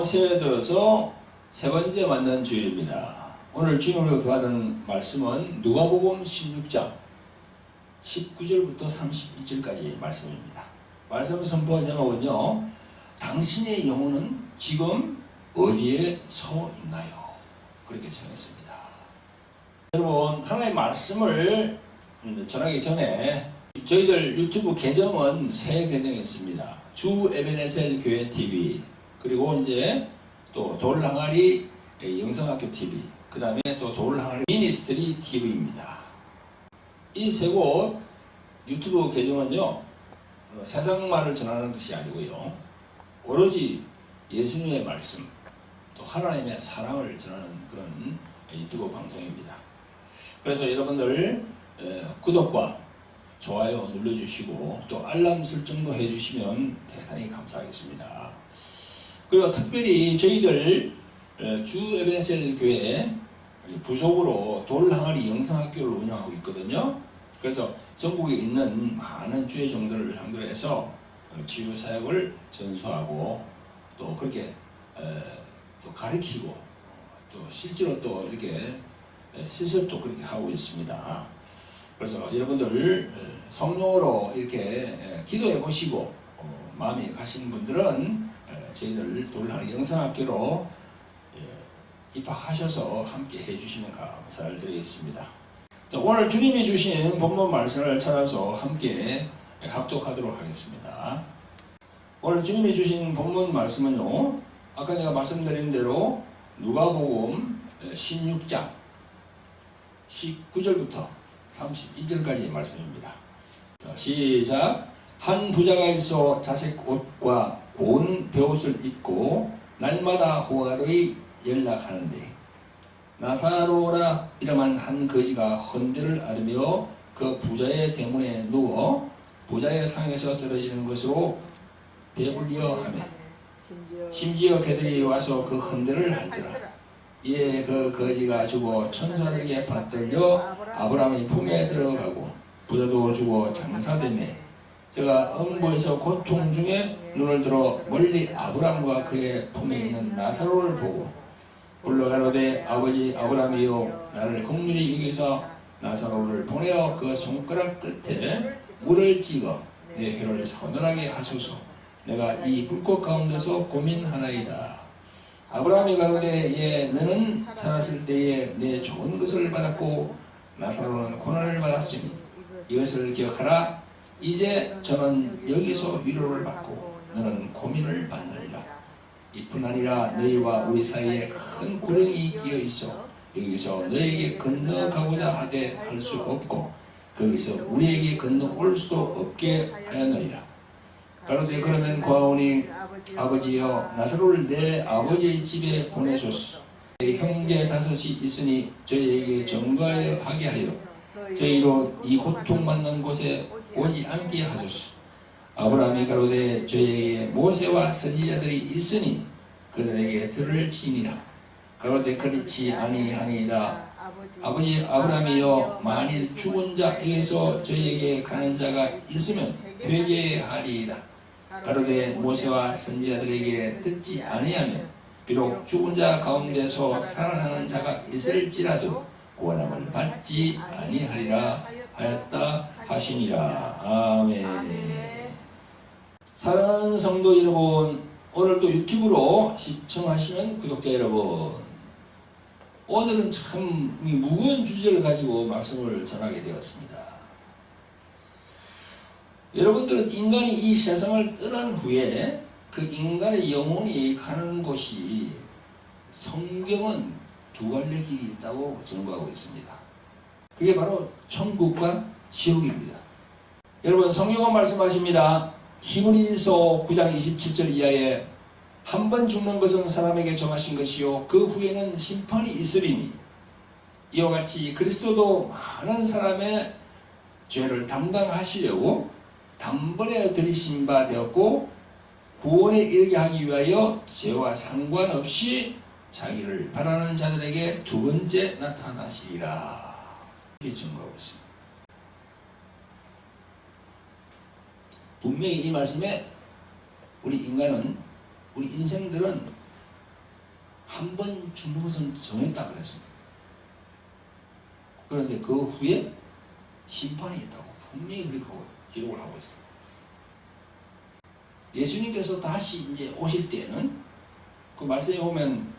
새해 들어서 세 번째 만난 주일입니다. 오늘 주님으로 도하는 말씀은 누가복음 16장 19절부터 32절까지 말씀입니다. 말씀 선포 제목은요, 당신의 영혼은 지금 어디에 서 있나요? 그렇게 정했습니다. 여러분, 하나님의 말씀을 전하기 전에 저희들 유튜브 계정은 새 계정했습니다. 주 에베네셀 교회 TV, 그리고 이제 또 돌항아리 영성학교 TV, 그 다음에 또 돌항아리 미니스트리 TV입니다. 이 세 곳 유튜브 계정은요, 세상말을 전하는 것이 아니고요, 오로지 예수님의 말씀, 또 하나님의 사랑을 전하는 그런 유튜브 방송입니다. 그래서 여러분들 구독과 좋아요 눌러주시고 또 알람 설정도 해주시면 대단히 감사하겠습니다. 그리고 특별히 저희들 주 에베네셀 교회 부속으로 돌항아리 영성학교를 운영하고 있거든요. 그래서 전국에 있는 많은 주의 종들을 상대로 해서 치유 사역을 전수하고 또 그렇게 또 가르치고 또 실제로 또 이렇게 실습도 그렇게 하고 있습니다. 그래서 여러분들 성령으로 이렇게 기도해 보시고 마음이 가신 분들은 저희들 돌항아리 영성학교로 입학하셔서 함께 해주시면 감사를 드리겠습니다. 자, 오늘 주님이 주신 본문 말씀을 찾아서 함께 합독하도록 하겠습니다. 오늘 주님이 주신 본문 말씀은요, 아까 내가 말씀드린 대로 누가복음 16장 19절부터 32절까지의 말씀입니다. 자, 시작. 한 부자가 있어 자색 옷과 고운 베옷을 입고 날마다 호화로이 연락하는데 나사로라 이름한 한 거지가 헌데를 앓으며 그 부자의 대문에 누워 부자의 상에서 떨어지는 것으로 배불려 하며 심지어 그들이 와서 그 헌데를 핥더라. 이에 그 거지가 죽어 천사들에게 받들려 아브라함의 품에 들어가고 부자도 죽어 장사되매 제가 음부에서 고통 중에 눈을 들어 멀리 아브라함과 그의 품에 있는 나사로를 보고 불러 가로되 아버지 아브라함이여 나를 긍휼히 여기서 나사로를 보내어 그 손가락 끝에 물을 찍어 내 혀를 서늘하게 하소서. 내가 이 불꽃 가운데서 고민하나이다. 아브라함이 가로되 예 너는 살았을 때에 내 좋은 것을 받았고 나사로는 고난을 받았으니 이것을 기억하라. 이제 저는 여기서 위로를 받고 너는 고민을 받느니라. 이뿐 아니라 너희와 우리 사이에 큰 구렁이 끼어 있어 여기서 너에게 건너가고자 하되 할 수 없고 거기서 우리에게 건너올 수도 없게 하였느니라. 가로되 그러면 고아오니 아버지여 나사로를 내 아버지의 집에 보내소서. 내 형제 다섯이 있으니 저희에게 전가하여 하게 하여 저희로 이 고통받는 곳에 오지 않게 하소서. 아브라함이 가로되 저희에게 모세와 선지자들이 있으니 그들에게 들을지니라. 가로되 그렇지 아니하니이다. 아버지 아브라함이여 만일 죽은 자에게서 저희에게 가는 자가 있으면 회개하리이다. 가로되 모세와 선지자들에게 듣지 아니하며 비록 죽은 자 가운데서 살아나는 자가 있을지라도 구원함을 받지 아니하리라 하였다 하시니라. 아멘. 사랑하는 성도 여러분, 오늘도 유튜브로 시청하시는 구독자 여러분, 오늘은 참 무거운 주제를 가지고 말씀을 전하게 되었습니다. 여러분들은 인간이 이 세상을 떠난 후에 그 인간의 영혼이 가는 곳이 성경은 두 갈래 길이 있다고 증거하고 있습니다. 그게 바로 천국과 지옥입니다. 여러분, 성경은 말씀하십니다. 히브리서 9장 27절 이하에 한 번 죽는 것은 사람에게 정하신 것이요 그 후에는 심판이 있으리니 이와 같이 그리스도도 많은 사람의 죄를 담당하시려고 단번에 들이신 바 되었고 구원에 이르게 하기 위하여 죄와 상관없이 자기를 바라는 자들에게 두 번째 나타나시리라. 이렇게 증거하고 있습니다. 분명히 이 말씀에 우리 인간은, 우리 인생들은 한 번 죽는 것은 정했다 그랬습니다. 그런데 그 후에 심판이 있다고 분명히 그렇게 기록을 하고 있어요. 예수님께서 다시 이제 오실 때는 그 말씀에 보면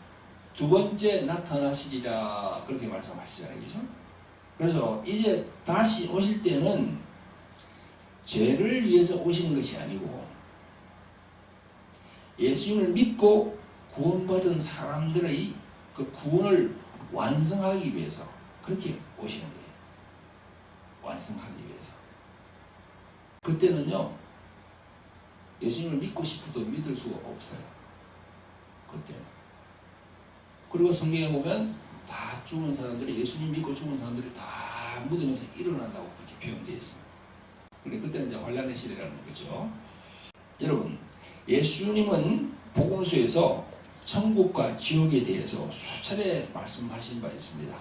두 번째 나타나시리라 그렇게 말씀하시잖아요. 그죠? 그래서 이제 다시 오실 때는 죄를 위해서 오시는 것이 아니고 예수님을 믿고 구원받은 사람들의 그 구원을 완성하기 위해서 그렇게 오시는 거예요. 완성하기 위해서. 그때는요, 예수님을 믿고 싶어도 믿을 수가 없어요. 그때는. 그리고 성경에 보면 다 죽은 사람들이, 예수님 믿고 죽은 사람들이 다 무덤에서 일어난다고 그렇게 표현되어 있습니다. 그런데 그때는 이제 환란의 시대라는 거죠. 여러분, 예수님은 복음서에서 천국과 지옥에 대해서 수차례 말씀하신 바 있습니다.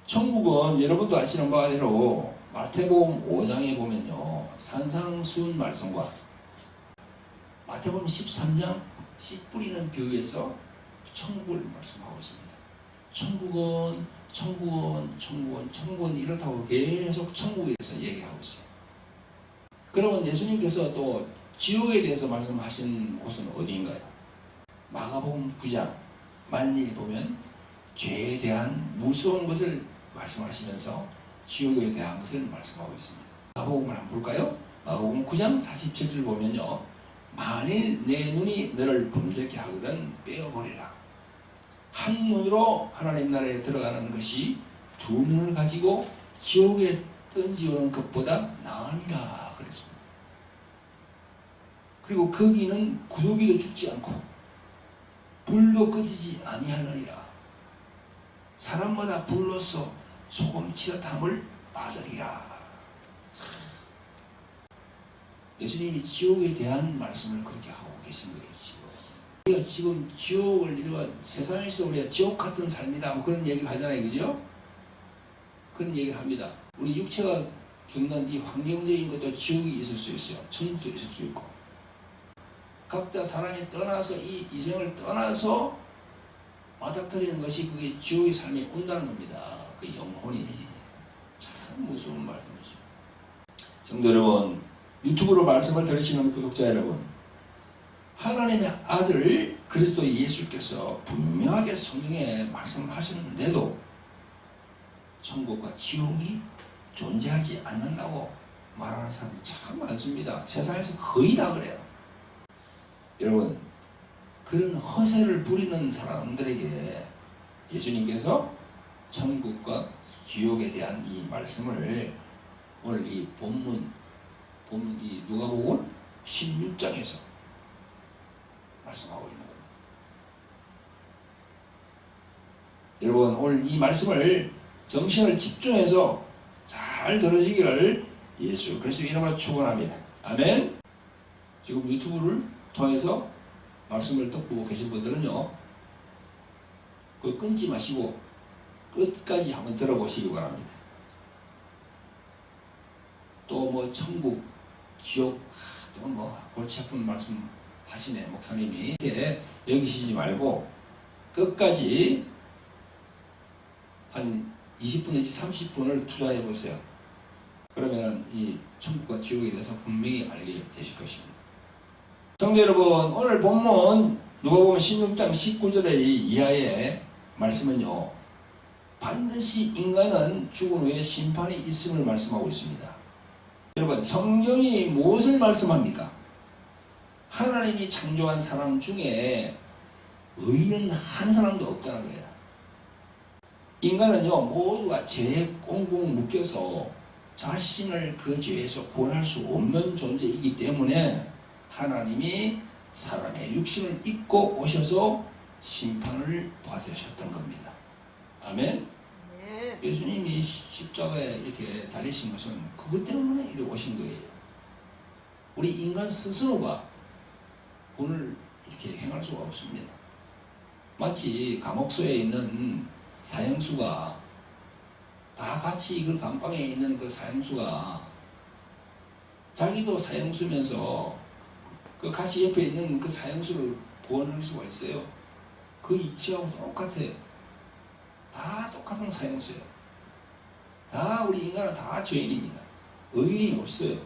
천국은 여러분도 아시는 바대로 마태복음 5장에 보면요, 산상수훈 말씀과 마태복음 13장 씨 뿌리는 비유에서 천국을 말씀하고 있습니다. 천국은 이렇다고 계속 천국에서 얘기하고 있어요. 그러면 예수님께서 또 지옥에 대해서 말씀하신 곳은 어디인가요? 마가복음 9장 말미에 보면 죄에 대한 무서운 것을 말씀하시면서 지옥에 대한 것을 말씀하고 있습니다. 마가복음을 한번 볼까요? 마가복음 9장 47절 보면요, 만일 내 눈이 너를 범죄케 하거든 빼어버리라. 한 눈으로 하나님 나라에 들어가는 것이 두 눈을 가지고 지옥에 던지오는 것보다 나으니라 그랬습니다. 그리고 거기는 구더기도 죽지 않고 불도 꺼지지 아니하느니라. 사람마다 불로서 소금치듯함을 받으리라. 예수님이 지옥에 대한 말씀을 그렇게 하고 계신 거예요. 우리가 지금 지옥을 이루어 세상에서 우리가 지옥 같은 삶이다 뭐 그런 얘기를 하잖아요. 그죠? 그런 얘기를 합니다. 우리 육체가 겪는 이 환경적인 것도 지옥이 있을 수 있어요. 천국도 있을 수 있고. 각자 사람이 떠나서 이 이생을 떠나서 맞닥뜨리는 것이 그게 지옥의 삶이 온다는 겁니다. 그 영혼이. 참 무서운 말씀이죠. 성도 여러분, 유튜브로 말씀을 들으시는 구독자 여러분, 하나님의 아들 그리스도 예수께서 분명하게 성경에 말씀하셨는데도 천국과 지옥이 존재하지 않는다고 말하는 사람이 참 많습니다. 세상에서 거의 다 그래요. 여러분, 그런 허세를 부리는 사람들에게 예수님께서 천국과 지옥에 대한 이 말씀을 오늘 이 본문 이 누가복음 16장에서 말씀하고 있는 겁니다. 여러분, 오늘 이 말씀을 정신을 집중해서 잘 들으시기를 예수 그리스도의 이름으로 축원합니다. 아멘. 지금 유튜브를 통해서 말씀을 듣고 계신 분들은요, 그 끊지 마시고 끝까지 한번 들어보시기 바랍니다. 또 뭐 천국, 지옥, 또 뭐 골치 아픈 말씀 하시네 목사님이. 이렇게 여기시지 말고 끝까지 한 20분 내지 30분을 투자해 보세요. 그러면 이 천국과 지옥에 대해서 분명히 알게 되실 것입니다. 성도 여러분, 오늘 본문 누가복음 16장 19절의 이하의 말씀은요, 반드시 인간은 죽은 후에 심판이 있음을 말씀하고 있습니다. 여러분, 성경이 무엇을 말씀합니까? 하나님이 창조한 사람 중에 의인은 한 사람도 없다는 거예요. 인간은요, 모두가 죄에 꽁꽁 묶여서 자신을 그 죄에서 구원할 수 없는 존재이기 때문에 하나님이 사람의 육신을 입고 오셔서 심판을 받으셨던 겁니다. 아멘. 예수님이 십자가에 이렇게 달리신 것은 그것 때문에 이렇게 오신 거예요. 우리 인간 스스로가 구원을 이렇게 행할 수가 없습니다. 마치 감옥소에 있는 사형수가 다 같이 그 감방에 있는 그 사형수가 자기도 사형수면서 그 같이 옆에 있는 그 사형수를 구원할 수가 있어요. 그 이치하고 똑같아요. 다 똑같은 사형수예요. 다 우리 인간은 다 죄인입니다. 의인이 없어요.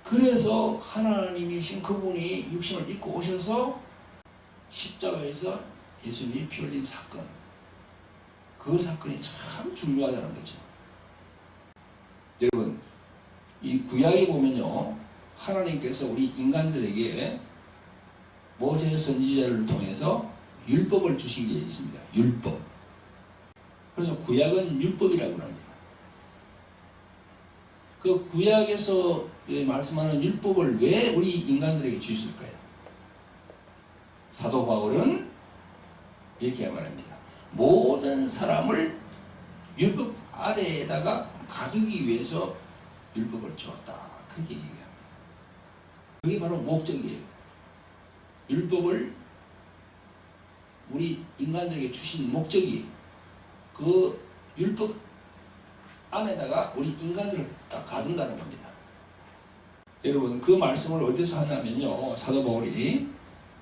그래서 하나님이신 그분이 육신을 입고 오셔서 십자가에서 예수님이 피 흘린 사건, 그 사건이 참 중요하다는 거죠. 여러분, 이 구약에 보면요, 하나님께서 우리 인간들에게 모세 선지자를 통해서 율법을 주신 게 있습니다. 율법. 그래서 구약은 율법이라고 합니다. 그 구약에서 말씀하는 율법을 왜 우리 인간들에게 주셨을까요? 사도 바울은 이렇게 말합니다. 모든 사람을 율법 아래에다가 가두기 위해서 율법을 주었다. 그렇게 얘기합니다. 그게 바로 목적이에요. 율법을 우리 인간들에게 주신 목적이 그 율법 안에다가 우리 인간들을 딱 가둔다는 겁니다. 여러분, 그 말씀을 어디서 하냐면요, 사도 바울이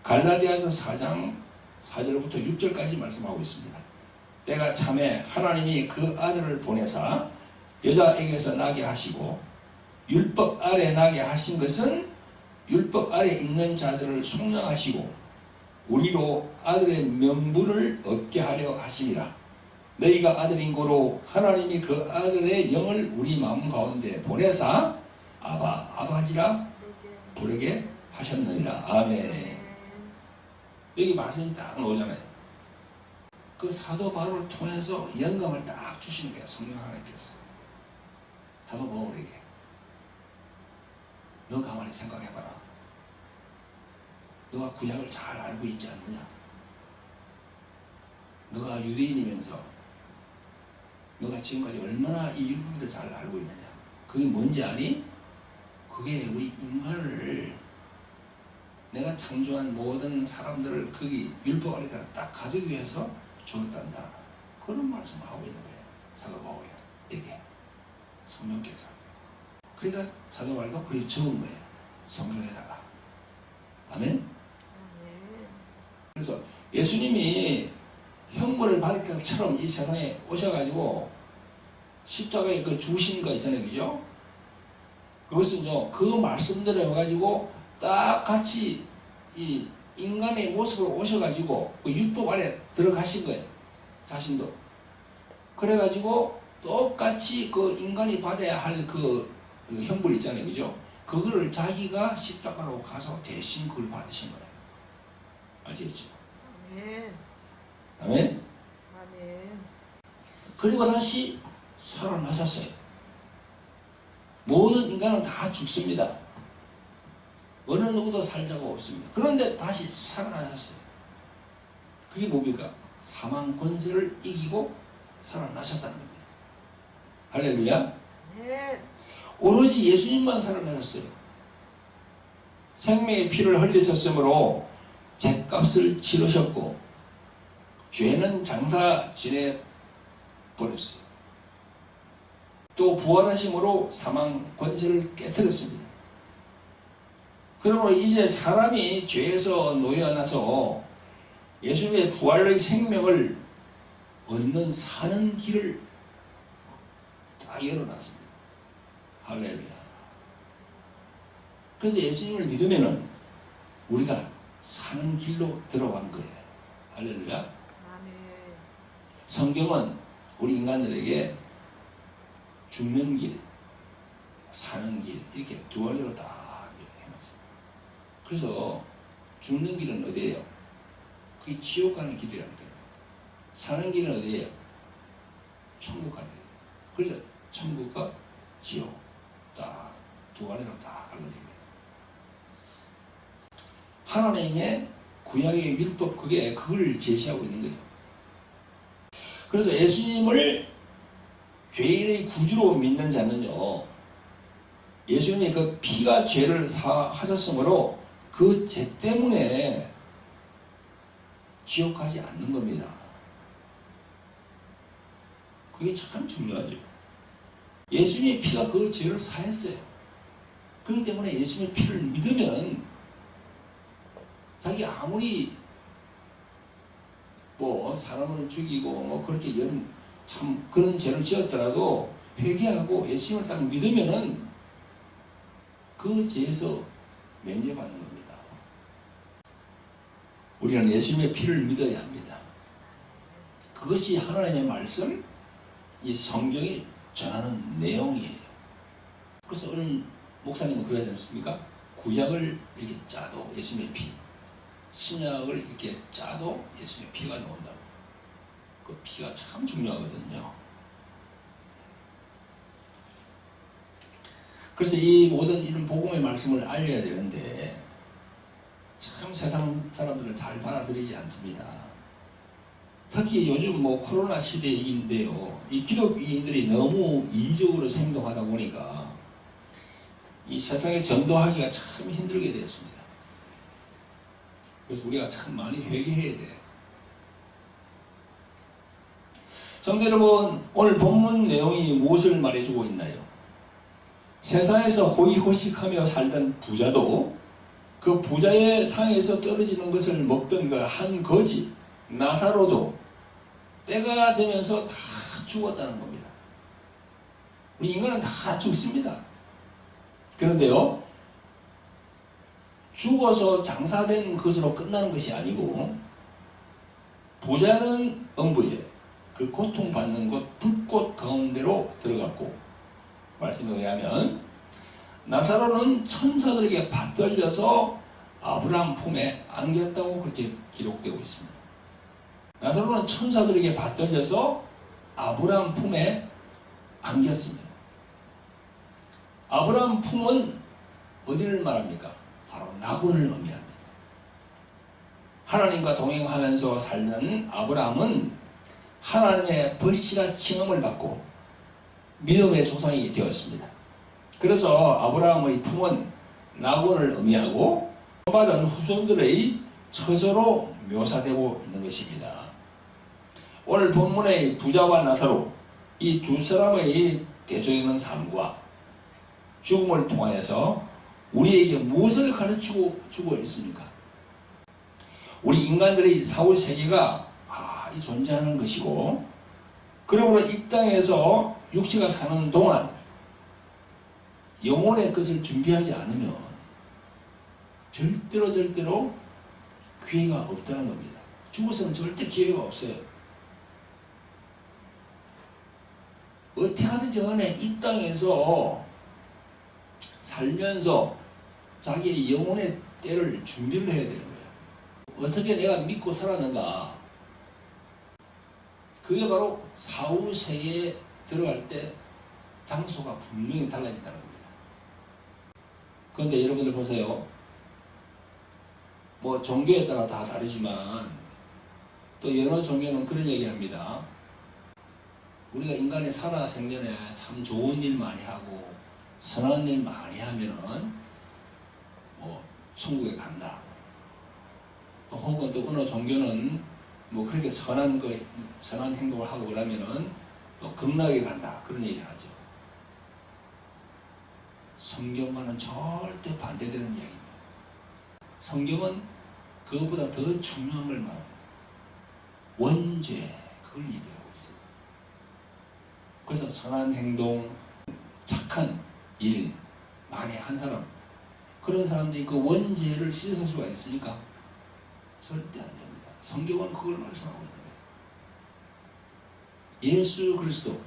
갈라디아서 4장 4절부터 6절까지 말씀하고 있습니다. 때가 참에 하나님이 그 아들을 보내사 여자에게서 나게 하시고 율법 아래 나게 하신 것은 율법 아래 있는 자들을 속량하시고 우리로 아들의 명분을 얻게 하려 하심이라. 너희가 아들인 고로 하나님이 그 아들의 영을 우리 마음 가운데 보내사 아바 아버지라 부르게 하셨느니라. 아멘. 여기 말씀이 딱 나오잖아요. 그 사도 바울을 통해서 영감을 딱 주시는 거예요. 성령 하나님께서 사도 바울에게. 너 가만히 생각해봐라. 너가 구약을 잘 알고 있지 않느냐? 너가 유대인이면서 너가 지금까지 얼마나 이 율법에 대해 잘 알고 있느냐? 그게 뭔지 아니? 그게 우리 인간을, 내가 창조한 모든 사람들을 거기 율법 아래다가 딱 가두기 위해서 주었단다. 그런 말씀을 하고 있는 거예요. 사도 바울에게 성령께서. 그러니까 사도 바울도 그렇게 적은 거예요. 성경에다가. 아멘. 그래서 예수님이 형벌을 받을 것처럼 이 세상에 오셔가지고 십자가에 그 죽으신 거 있잖아요. 그죠? 그것은요, 그 말씀대로 해가지고 딱 같이 이 인간의 모습으로 오셔가지고 그 율법 아래 들어가신 거예요. 자신도. 그래가지고 똑같이 그 인간이 받아야 할 그 형벌 있잖아요. 그죠? 그거를 자기가 십자가로 가서 대신 그걸 받으신 거예요. 아시겠죠? 아멘. 아멘. 아멘. 그리고 다시 살아나셨어요. 모든 인간은 다 죽습니다. 어느 누구도 살자가 없습니다. 그런데 다시 살아나셨어요. 그게 뭡니까? 사망 권세를 이기고 살아나셨다는 겁니다. 할렐루야. 네. 오로지 예수님만 살아나셨어요. 생명의 피를 흘리셨으므로 죗값을 치르셨고 죄는 장사 지내 버렸어요. 또 부활하심으로 사망 권세를 깨뜨렸습니다. 그러므로 이제 사람이 죄에서 놓여나서 예수님의 부활의 생명을 얻는 사는 길을 딱 열어놨습니다. 할렐루야. 그래서 예수님을 믿으면은 우리가 사는 길로 들어간 거예요. 할렐루야. 아멘. 성경은 우리 인간들에게 죽는 길, 사는 길 이렇게 두 가지로 다 해놨어요. 그래서 죽는 길은 어디예요? 그게 지옥 가는 길이라니까요. 사는 길은 어디예요? 천국 가는 길. 그래서 천국과 지옥 딱 두 가지로 다 갈라져요. 하나님의 구약의 율법 그걸 제시하고 있는 거예요. 그래서 예수님을 죄인의 구주로 믿는 자는요, 예수님이 그 피가 죄를 사하셨으므로 그 죄 때문에 지옥 가지 않는 겁니다. 그게 참 중요하죠. 예수님의 피가 그 죄를 사했어요. 그렇기 때문에 예수님의 피를 믿으면 자기 아무리 뭐 사람을 죽이고 뭐 그렇게 참 그런 죄를 지었더라도 회개하고 예수님을 딱 믿으면은 그 죄에서 면제받는 겁니다. 우리는 예수님의 피를 믿어야 합니다. 그것이 하나님의 말씀, 이 성경이 전하는 내용이에요. 그래서 오늘 목사님은 그러지 않습니까? 구약을 이렇게 짜도 예수님의 피, 신약을 이렇게 짜도 예수님의 피가 나온다고. 그 피가 참 중요하거든요. 그래서 이 모든 이런 복음의 말씀을 알려야 되는데 참 세상 사람들은 잘 받아들이지 않습니다. 특히 요즘 뭐 코로나 시대인데요. 이 기독교인들이 너무 이기적으로 행동하다 보니까 이 세상에 전도하기가 참 힘들게 되었습니다. 그래서 우리가 참 많이 회개해야 돼요. 성도 여러분, 오늘 본문 내용이 무엇을 말해주고 있나요? 세상에서 호의호식하며 살던 부자도 그 부자의 상에서 떨어지는 것을 먹던 그 한 거지 나사로도 때가 되면서 다 죽었다는 겁니다. 우리 인간은 다 죽습니다. 그런데요, 죽어서 장사된 것으로 끝나는 것이 아니고 부자는 음부에 그 고통받는 것 불꽃 가운데로 들어갔고, 말씀에 의하면 나사로는 천사들에게 받들려서 아브라함 품에 안겼다고 그렇게 기록되고 있습니다. 나사로는 천사들에게 받들려서 아브라함 품에 안겼습니다. 아브라함 품은 어디를 말합니까? 바로 낙원을 의미합니다. 하나님과 동행하면서 살던 아브라함은 하나님의 벗이라 칭함을 받고 믿음의 조상이 되었습니다. 그래서 아브라함의 품은 낙원을 의미하고 받은 후손들의 처소로 묘사되고 있는 것입니다. 오늘 본문의 부자와 나사로, 이 두 사람의 대조되는 삶과 죽음을 통하여서 우리에게 무엇을 가르치고 주고 있습니까? 우리 인간들의 사후 세계가 이 존재하는 것이고, 그러므로 이 땅에서 육체가 사는 동안 영혼의 것을 준비하지 않으면 절대로 기회가 없다는 겁니다. 죽어서는 절대 기회가 없어요. 어떻게 하든지 간에 이 땅에서 살면서 자기의 영혼의 때를 준비를 해야 되는 거예요. 어떻게 내가 믿고 살았는가? 그게 바로 사후 세계에 들어갈 때 장소가 분명히 달라진다는 겁니다. 그런데 여러분들 보세요. 뭐 종교에 따라 다 다르지만 또 여러 종교는 그런 얘기합니다. 우리가 인간의 살아생전에 참 좋은 일 많이 하고 선한 일 많이 하면은 뭐 천국에 간다. 또 혹은 또 어느 종교는 뭐 그렇게 선한 행동을 하고 그러면은 또 극락에 간다. 그런 얘기 하죠. 성경과는 절대 반대되는 이야기입니다. 성경은 그것보다 더 중요한 걸 말합니다. 원죄, 그걸 얘기하고 있어요. 그래서 선한 행동, 착한 일 많이 한 사람, 그런 사람들이 그 원죄를 씻을 수가 있습니까? 절대 안 됩니다. 성경은 그걸 말씀하고 있는 거예요. 예수 그리스도,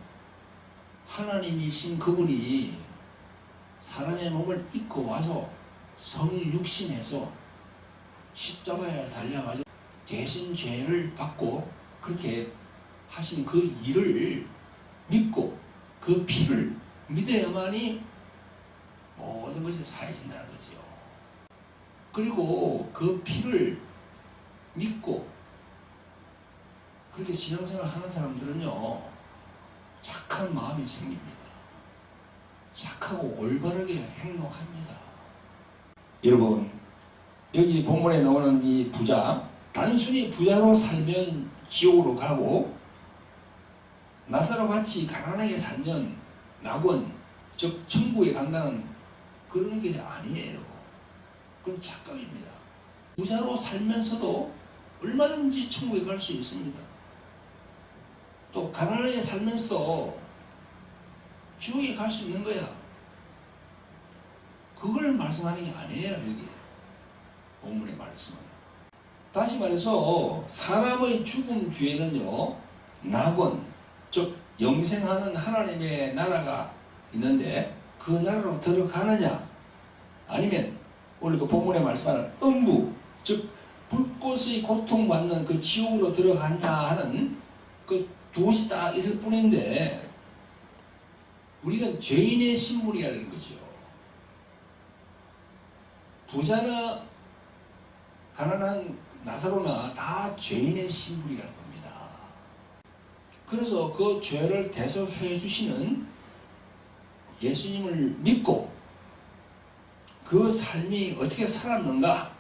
하나님이신 그분이 사람의 몸을 입고 와서 성육신해서 십자가에 달려가지고 대신 죄를 받고 그렇게 하신 그 일을 믿고 그 피를 믿어야만이 모든 것이 사해진다는 거지요. 그리고 그 피를 믿고 그렇게 신앙생활을 하는 사람들은요, 착한 마음이 생깁니다. 착하고 올바르게 행동합니다. 여러분, 여기 본문에 나오는 이 부자, 단순히 부자로 살면 지옥으로 가고 나사로 같이 가난하게 살면 낙원, 즉 천국에 간다는 그런 게 아니에요. 그건 착각입니다. 부자로 살면서도 얼마든지 천국에 갈 수 있습니다. 또 가난하게 살면서도 지옥에 갈 수 있는 거야. 그걸 말씀하는 게 아니에요. 여기 본문의 말씀은. 다시 말해서 사람의 죽음 뒤에는요, 낙원, 즉 영생하는 하나님의 나라가 있는데 그 나라로 들어가느냐, 아니면 오늘 그 본문에 말씀하는 음부, 즉 불꽃의 고통받는 그 지옥으로 들어간다 하는 그 두 곳이 딱 있을 뿐인데, 우리는 죄인의 신분이라는 거죠. 부자나 가난한 나사로나 다 죄인의 신분이라는 겁니다. 그래서 그 죄를 대속해 주시는 예수님을 믿고 그 삶이 어떻게 살았는가,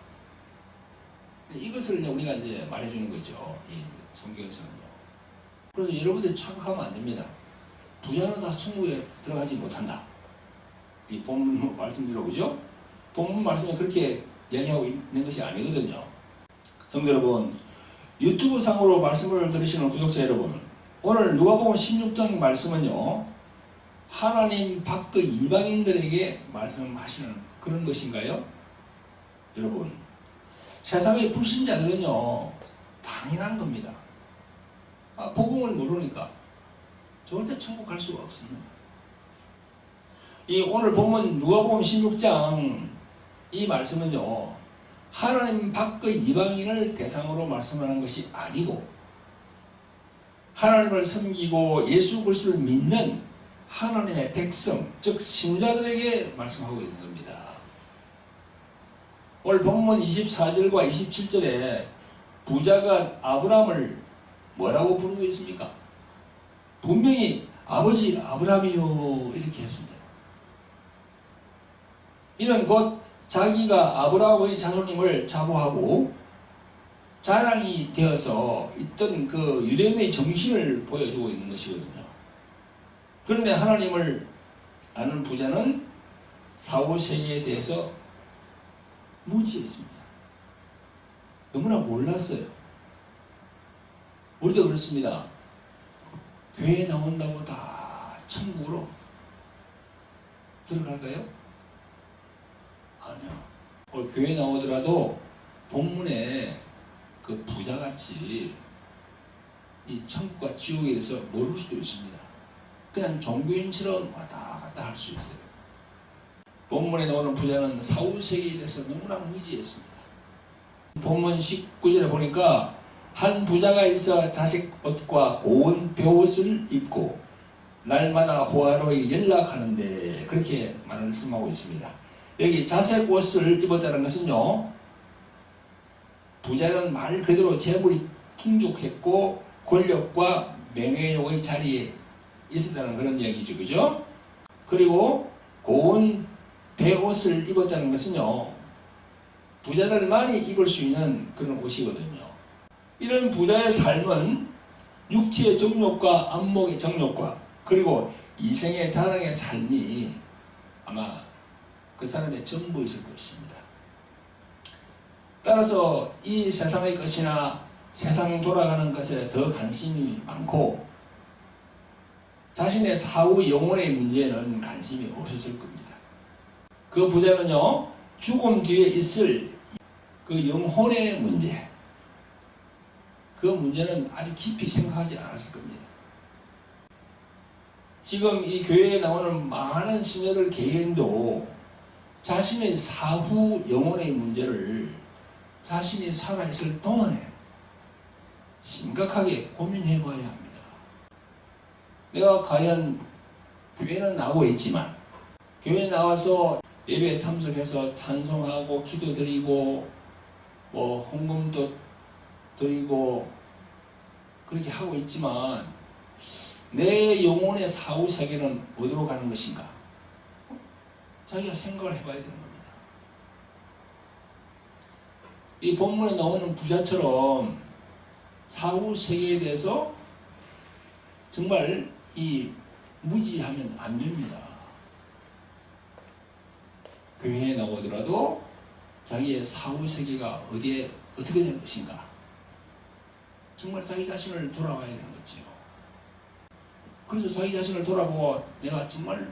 이것을 우리가 이제 말해주는 거죠. 이 성경에서는요. 그래서 여러분들이 착각하면 안 됩니다. 부자는 다 천국에 들어가지 못한다. 이 본문 말씀대로, 그죠? 본문 말씀은 그렇게 이야기하고 있는 것이 아니거든요. 성도 여러분, 유튜브 상으로 말씀을 들으시는 구독자 여러분, 오늘 누가복음 16장 말씀은요, 하나님 밖의 이방인들에게 말씀하시는 그런 것인가요? 여러분, 세상의 불신자들은요, 당연한 겁니다. 복음을 모르니까 절대 천국 갈 수가 없습니다. 이 오늘 본문 누가복음 16장 이 말씀은요, 하나님 밖의 이방인을 대상으로 말씀하는 것이 아니고 하나님을 섬기고 예수 그리스도를 믿는 하나님의 백성, 즉 신자들에게 말씀하고 있는 겁니다. 오늘 본문 24절과 27절에 부자가 아브라함을 뭐라고 부르고 있습니까? 분명히 아버지 아브라함이요 이렇게 했습니다. 이는 곧 자기가 아브라함의 자손임을 자부하고 자랑이 되어서 있던 그 유대인의 정신을 보여주고 있는 것이거든요. 그런데 하나님을 아는 부자는 사후세계에 대해서 무지했습니다. 너무나 몰랐어요. 우리도 그렇습니다. 교회에 나온다고 다 천국으로 들어갈까요? 아니요. 오늘 교회 나오더라도 본문에 그 부자같이 이 천국과 지옥에 대해서 모를 수도 있습니다. 그냥 종교인처럼 왔다 갔다 할 수 있어요. 본문에 나오는 부자는 사후세계에 대해서 너무나 무지했습니다. 본문 19절에 보니까 한 부자가 있어 자식 옷과 고운 베옷을 입고 날마다 호화로이 연락하는데, 그렇게 말씀하고 있습니다. 여기 자색 옷을 입었다는 것은요, 부자는 말 그대로 재물이 풍족했고 권력과 명예의 자리에 있었다는 그런 이야기죠. 그죠? 그리고 고운 베옷을 입었다는 것은요, 부자들만이 입을 수 있는 그런 옷이거든요. 이런 부자의 삶은 육체의 정욕과 안목의 정욕과 그리고 이생의 자랑의 삶이 아마 그 사람의 전부였을 것입니다. 따라서 이 세상의 것이나 세상 돌아가는 것에 더 관심이 많고 자신의 사후 영혼의 문제에는 관심이 없었을 겁니다. 그 부자는요, 죽음 뒤에 있을 그 영혼의 문제, 그 문제는 아주 깊이 생각하지 않았을 겁니다. 지금 이 교회에 나오는 많은 신녀들 개인도 자신의 사후 영혼의 문제를 자신이 살아있을 동안에 심각하게 고민해 봐야 합니다. 내가 과연 교회는 나오고 있지만 교회에 나와서 예배에 참석해서 찬송하고 기도드리고 뭐 헌금도 드리고 그렇게 하고 있지만 내 영혼의 사후 세계는 어디로 가는 것인가? 자기가 생각을 해봐야 되는 겁니다. 이 본문에 나오는 부자처럼 사후 세계에 대해서 정말 이 무지하면 안 됩니다. 교회에 나오더라도 자기의 사후 세계가 어디에 어떻게 된 것인가? 정말 자기 자신을 돌아봐야 되는 거지요. 그래서 자기 자신을 돌아보고 내가 정말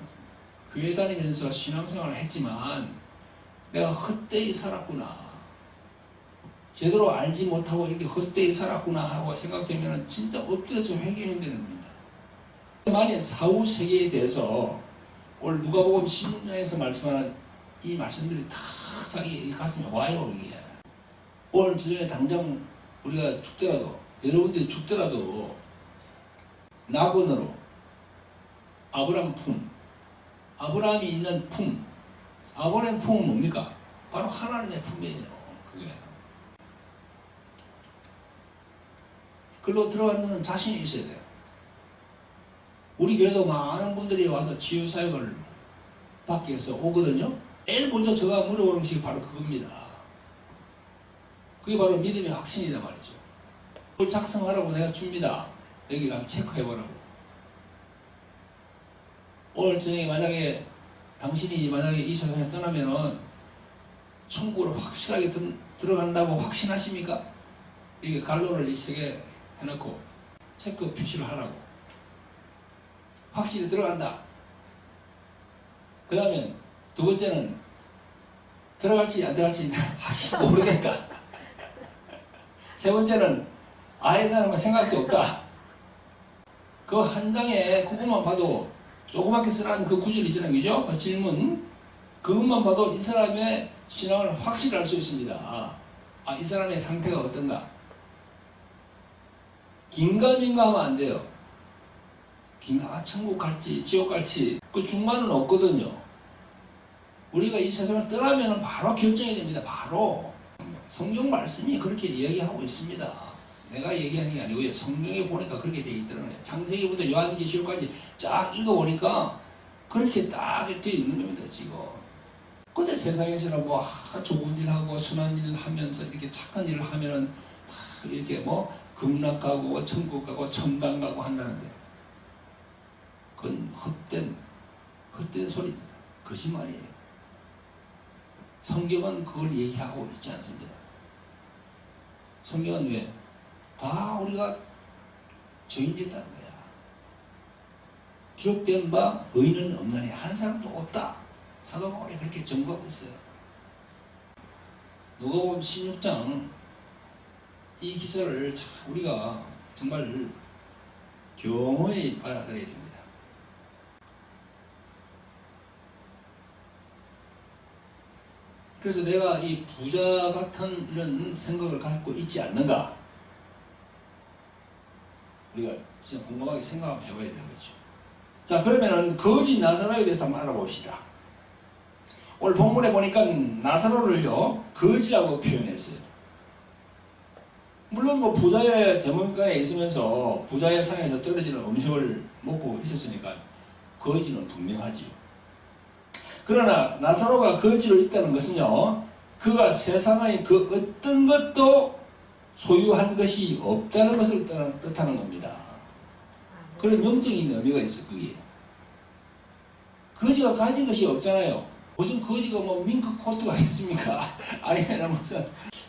교회 다니면서 신앙생활을 했지만 내가 헛되이 살았구나. 제대로 알지 못하고 이렇게 헛되이 살았구나 하고 생각되면 진짜 엎드려서 회개해야 되는 겁니다. 만약 사후 세계에 대해서 오늘 누가복음 16장에서 말씀하는 이 말씀들이 다 자기 가슴에 와요. 이게 오늘 저녁에 당장 우리가 죽더라도 여러분들이 죽더라도 낙원으로 아브라함 품, 아브라함이 있는 품, 아브라함 품은 뭡니까? 바로 하나님의 품이에요. 그게 그걸로 들어가는 자신이 있어야 돼요. 우리 교회도 많은 분들이 와서 치유사역을 받기 위해서 오거든요. 제일 먼저 제가 물어보는 것이 바로 그겁니다. 그게 바로 믿음의 확신이란 말이죠. 그걸 작성하라고 내가 줍니다. 여기 한번 체크해보라고. 오늘 저녁에 만약에 당신이 만약에 이 세상에 떠나면은 천국으로 확실하게 들어간다고 확신하십니까? 이게 갈로를 이 세 개 해놓고 체크 표시를 하라고. 확실히 들어간다. 그 다음에 두 번째는 들어갈지 안 들어갈지 하시 모르겠다. 세 번째는 아예 나는 생각도 없다. 그 한 장에 그것만 봐도 조그맣게 쓰라는 그 구절 있잖아요. 그죠? 그 질문. 그것만 봐도 이 사람의 신앙을 확실히 알 수 있습니다. 아, 이 사람의 상태가 어떤가? 긴가민가 하면 안 돼요. 천국 갈지 지옥 갈지 그 중간은 없거든요. 우리가 이 세상을 떠나면 바로 결정이 됩니다. 바로 성경 말씀이 그렇게 이야기하고 있습니다. 내가 얘기하는 게 아니고요. 성경에 보니까 그렇게 되어 있더라고요. 창세기부터 요한계시록까지 쫙 읽어보니까 그렇게 딱 되어 있는 겁니다. 지금 근데 세상에서는 뭐 좋은 일 하고 선한 일을 하면서 이렇게 착한 일을 하면은 이렇게 뭐 극락 가고 천국 가고 천당 가고 한다는데 그건 헛된 소리입니다. 거짓말이에요. 성경은 그걸 얘기하고 있지 않습니다. 성경은 왜? 다 우리가 죄인이라는 거야. 기록된 바 의인은 없나니 한 사람도 없다. 사도 바울이 그렇게 증거하고 있어요. 누가복음 16장 이 기사를 우리가 정말 겸허히 받아들여야 됩니다. 그래서 내가 이 부자 같은 이런 생각을 갖고 있지 않는가? 우리가 진짜 곰곰하게 생각 한번 해봐야 되는 거죠. 자, 그러면은 거짓 나사로에 대해서 한번 알아봅시다. 오늘 본문에 보니까 나사로를요 거지라고 표현했어요. 물론 뭐 부자의 대문간에 있으면서 부자의 상에서 떨어지는 음식을 먹고 있었으니까 거지는 분명하지요. 그러나 나사로가 거지로 있다는 것은요, 그가 세상의 그 어떤 것도 소유한 것이 없다는 것을 뜻하는 겁니다. 그런 영적인 의미가 있어. 그게 거지가 가진 것이 없잖아요. 무슨 거지가 뭐 밍크 코트가 있습니까? 아니면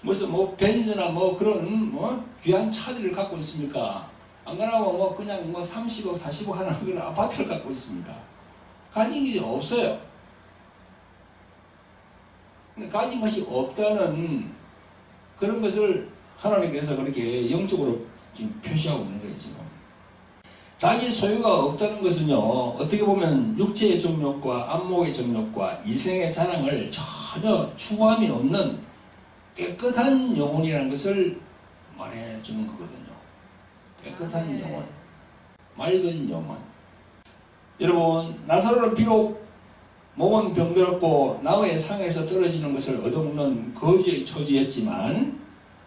무슨 뭐 벤츠나 뭐 그런 뭐 귀한 차들을 갖고 있습니까? 안 그러면 뭐 그냥 뭐 30억 40억 하는 그런 아파트를 갖고 있습니까? 가진 게 없어요. 가진 것이 없다는 그런 것을 하나님께서 그렇게 영적으로 지금 표시하고 있는 거예요. 지금 자기 소유가 없다는 것은요, 어떻게 보면 육체의 정욕과 안목의 정욕과 이생의 자랑을 전혀 추구함이 없는 깨끗한 영혼이라는 것을 말해주는 거거든요. 깨끗한 영혼, 맑은 영혼. 여러분, 나사로는 비록 몸은 병들었고 나무의 상에서 떨어지는 것을 얻어먹는 거지의 처지였지만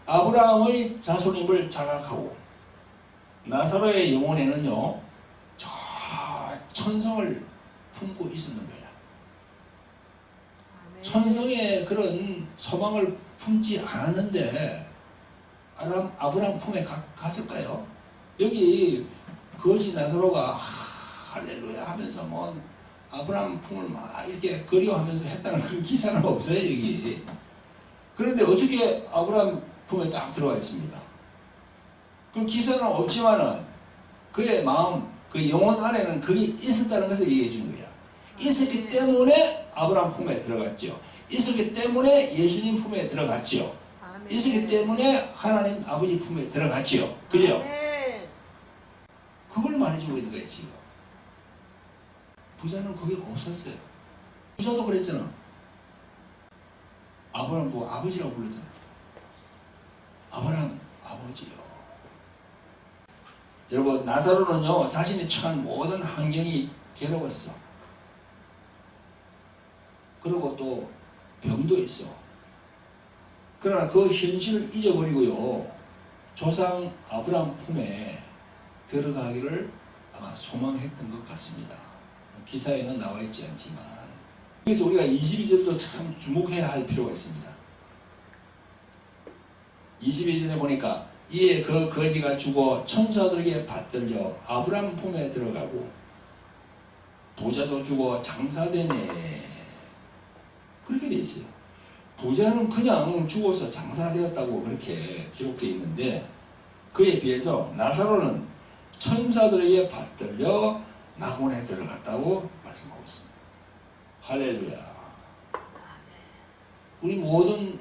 아브라함의 자손임을 자각하고 나사로의 영혼에는요 저 천성을 품고 있었는 거야. 천성의 그런 소망을 품지 않았는데 아브라함 품에 갔을까요? 여기 거지 나사로가 할렐루야 하면서 뭐 아브라함 품을 막 이렇게 그리워하면서 했다는 그런 기사는 없어요. 여기 그런데 어떻게 아브라함 품에 딱 들어가 있습니다. 그럼 기사는 없지만은 그의 마음, 그 영혼 안에는 그게 있었다는 것을 얘기해 주는 거야. 있었기 때문에 아브라함 품에 들어갔죠. 있었기 때문에 예수님 품에 들어갔죠. 아멘. 있었기 때문에 하나님 아버지 품에 들어갔죠. 그죠? 아멘. 그걸 말해주고 있는 거예요, 지금. 부자는 그게 없었어요. 부자도 그랬잖아. 아브라함 보고 아버지라고 불렀잖아. 아브라함 아버지요. 여러분, 나사로는요, 자신이 처한 모든 환경이 괴로웠어. 그리고 또 병도 있어. 그러나 그 현실을 잊어버리고요, 조상 아브라함 품에 들어가기를 아마 소망했던 것 같습니다. 기사에는 나와 있지 않지만. 그래서 우리가 22절도 참 주목해야 할 필요가 있습니다. 22절에 보니까 이에 그 거지가 죽어 천사들에게 받들려 아브라함 품에 들어가고 부자도 죽어 장사되네. 그렇게 돼 있어요. 부자는 그냥 죽어서 장사되었다고 그렇게 기록되어 있는데, 그에 비해서 나사로는 천사들에게 받들려 낙원에 들어갔다고 말씀하고 있습니다. 할렐루야. 우리 모든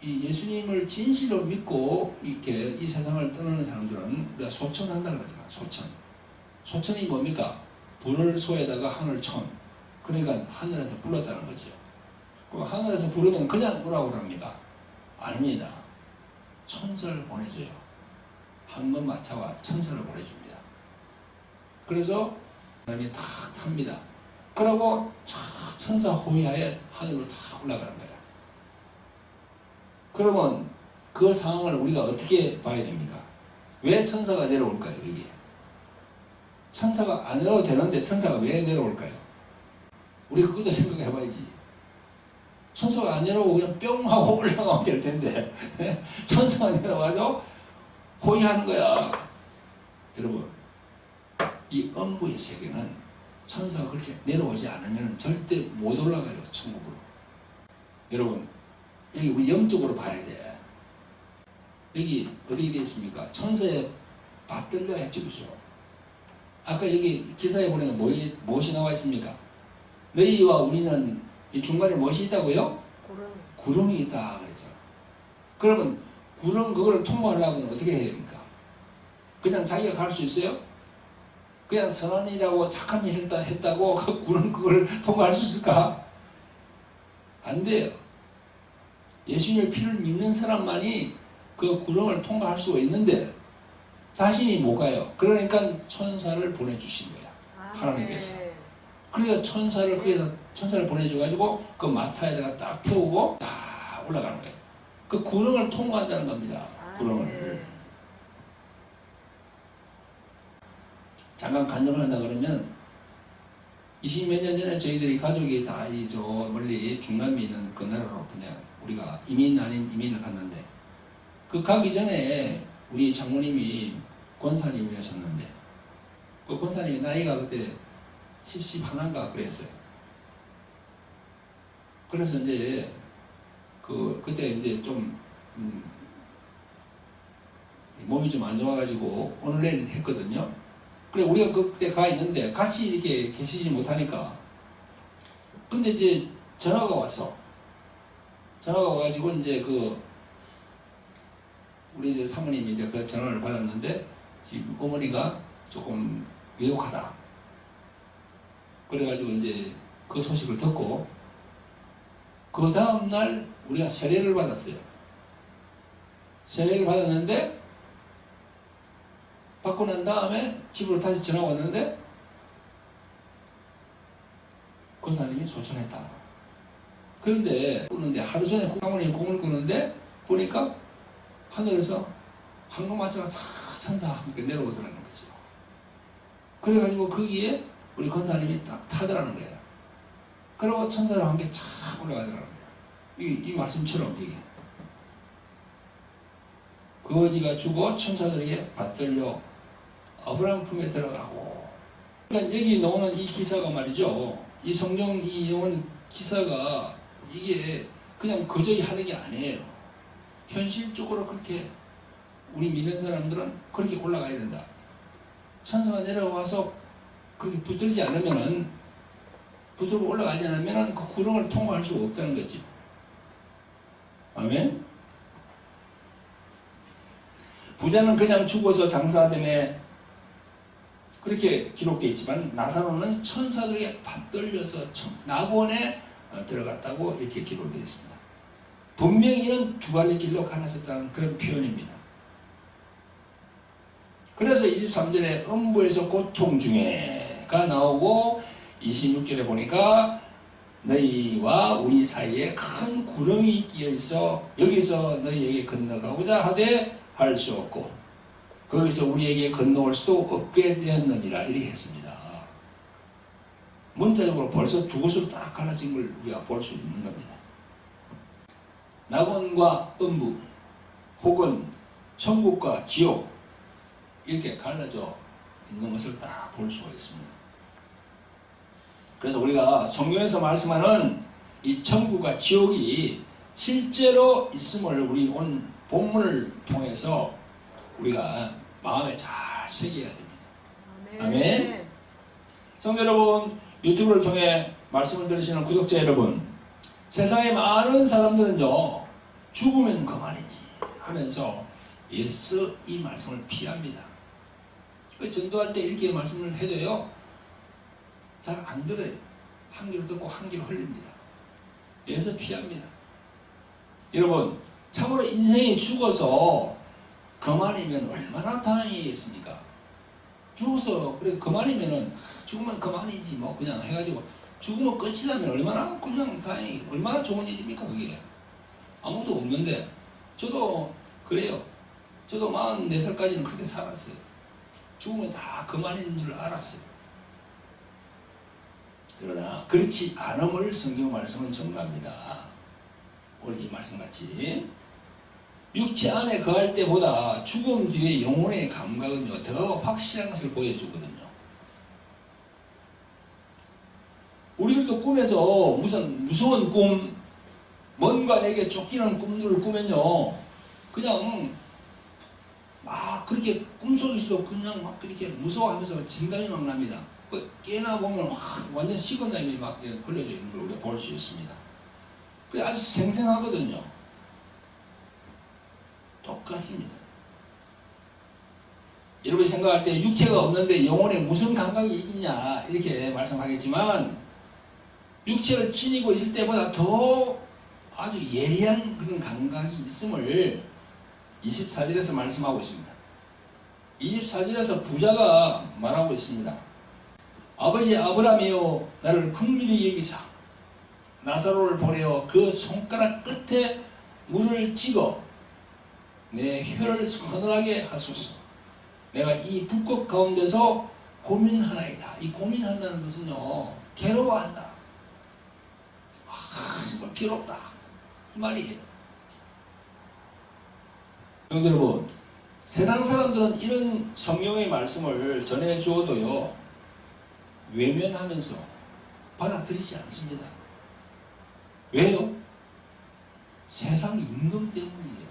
이 예수님을 진실로 믿고 이렇게 이 세상을 떠나는 사람들은 우리가 소천한다 그러잖아. 소천이 뭡니까? 불을 소에다가 하늘천. 그러니까 하늘에서 불렀다는 거죠. 그 하늘에서 부르면 그냥 오라고 합니까? 아닙니다. 천사를 보내줘요. 황금마차와 천사를 보내줍니다. 그래서 사람이 탁 탑니다. 그러고 천사 호위하에 하늘로 탁 올라가는 거야. 그러면 그 상황을 우리가 어떻게 봐야 됩니까? 왜 천사가 내려올까요? 여기에 천사가 안 내려도 되는데 천사가 왜 내려올까요? 우리가 그것도 생각해 봐야지. 천사가 안 내려오고 그냥 뿅 하고 올라가면 될 텐데 천사가 내려와서 호위하는 거야. 여러분, 이 음부의 세계는 천사가 그렇게 내려오지 않으면 절대 못 올라가요. 천국으로. 여러분, 여기 우리 영적으로 봐야 돼. 여기 어디에 되어 있습니까? 천사에 받들려 했죠. 그죠? 아까 여기 기사에 보니까 무엇이 나와 있습니까? 너희와 우리는 이 중간에 무엇이 있다고요? 구름이 있다 그랬죠. 그러면 구름 그거를 통과하려면 어떻게 해야 됩니까? 그냥 자기가 갈 수 있어요? 그냥 선한 일하고 착한 일을 했다고 그 구름 그걸 통과할 수 있을까? 안 돼요. 예수님의 피를 믿는 사람만이 그 구름을 통과할 수가 있는데 자신이 못 가요. 그러니까 천사를 보내주신 거야. 하나님께서. 그래서 천사를 보내줘가지고 그 마차에다가 딱 태우고 딱 올라가는 거예요. 그 구름을 통과한다는 겁니다. 구름을. 잠깐 간증을 한다 그러면 20몇 년 전에 저희들이 가족이 다 저 멀리 중남미 있는 그 나라로 그냥 우리가 이민 아닌 이민을 갔는데, 그 가기 전에 우리 장모님이 권사님이셨는데, 그 권사님이 나이가 그때 71인가 그랬어요. 그래서 이제 그때 이제 좀 몸이 좀 안 좋아가지고 오늘내일 했거든요. 그래 우리가 그때 가 있는데 같이 이렇게 계시지 못하니까, 근데 이제 전화가 왔어. 전화가 와가지고 이제 우리 이제 사모님이 이제 그 전화를 받았는데 지금 어머니가 조금 위독하다. 그래가지고 이제 그 소식을 듣고 그 다음날 우리가 세례를 받았어요. 세례를 받았는데 받고 난 다음에 집으로 다시 전화가 왔는데 권사님이 소천했다. 그런데 하루 전에 사모님이 꿈을 꾸는데 보니까 하늘에서 황금마차가 천사 함께 내려오더라는 거죠. 그래가지고 거기에 우리 권사님이 딱 타더라는 거예요. 그리고 천사랑 함께 착 올라가더라는 거예요. 이 말씀처럼 이게 거지가 죽어 천사들에게 받들려 아브라함 품에 들어가고. 그러니까 여기 나오는 이 기사가 말이죠. 이 성경 이 나오는 기사가 이게 그냥 거저히 하는 게 아니에요. 현실적으로 그렇게 우리 믿는 사람들은 그렇게 올라가야 된다. 천사가 내려와서 그렇게 붙들지 않으면은, 붙들고 올라가지 않으면은 그 구름을 통과할 수가 없다는 거지. 아멘? 부자는 그냥 죽어서 장사됨에 그렇게 기록되어 있지만 나사로는 천사들에게 받들려서 낙원에 들어갔다고 이렇게 기록되어 있습니다. 분명히 이는 두 갈래 길로 갈라졌다는 그런 표현입니다. 그래서 23절에 음부에서 고통 중에가 나오고 26절에 보니까 너희와 우리 사이에 큰 구름이 끼어 있어 여기서 너희에게 건너가고자 하되 할 수 없고 거기서 우리에게 건너올 수도 없게 되었느니라 이렇게 했습니다. 문자적으로 벌써 두 곳으로 딱 갈라진 걸 우리가 볼 수 있는 겁니다. 낙원과 음부 혹은 천국과 지옥 이렇게 갈라져 있는 것을 딱 볼 수가 있습니다. 그래서 우리가 성경에서 말씀하는 이 천국과 지옥이 실제로 있음을 우리 오늘 본문을 통해서 우리가 마음에 잘 새겨야 됩니다. 아멘. 성도 여러분, 유튜브를 통해 말씀을 들으시는 구독자 여러분, 세상의 많은 사람들은요 죽으면 그만이지 하면서 예수 이 말씀을 피합니다. 전도할 때 이렇게 말씀을 해도요 잘 안 들어요. 한 귀로 듣고 한 귀로 흘립니다. 예수 피합니다. 여러분, 참으로 인생이 죽어서 그만이면 얼마나 다행이겠습니까? 죽어서 그래 그만이면은 죽으면 그만이지 뭐 그냥 해가지고 죽으면 끝이라면 얼마나 그냥 다행이 얼마나 좋은 일입니까 그게? 아무도 없는데 저도 그래요. 저도 44살까지는 그렇게 살았어요. 죽으면 다 그만인 줄 알았어요. 그러나 그렇지 않음을 성경 말씀은 증거합니다. 오늘 이 말씀같이 육체 안에 거할 때보다 죽음 뒤에 영혼의 감각은요 더 확실한 것을 보여주거든요. 우리들도 꿈에서 무슨 무서운 꿈, 뭔가 내게 쫓기는 꿈들을 꾸면요 그냥 막 그렇게 꿈속에서도 그냥 막 그렇게 무서워하면서 진감이 막 납니다. 깨나 보면 완전 식은 땀이 막 흘려져 있는 걸 우리가 볼 수 있습니다. 그게 아주 생생하거든요. 똑같습니다. 여러분이 생각할 때 육체가 없는데 영혼에 무슨 감각이 있냐 이렇게 말씀하겠지만 육체를 지니고 있을 때보다 더 아주 예리한 그런 감각이 있음을 24절에서 말씀하고 있습니다. 24절에서 부자가 말하고 있습니다. 아버지 아브라함이여 나를 긍휼히 여기사 나사로를 보내어 그 손가락 끝에 물을 찍어 내 혀를 서늘하게 하소서. 내가 이 불꽃 가운데서 고민하나이다. 이 고민한다는 것은요 괴로워한다. 정말 괴롭다 이 말이에요. 성도 여러분, 세상 사람들은 이런 성령의 말씀을 전해주어도요 외면하면서 받아들이지 않습니다. 왜요? 세상 임금 때문이에요.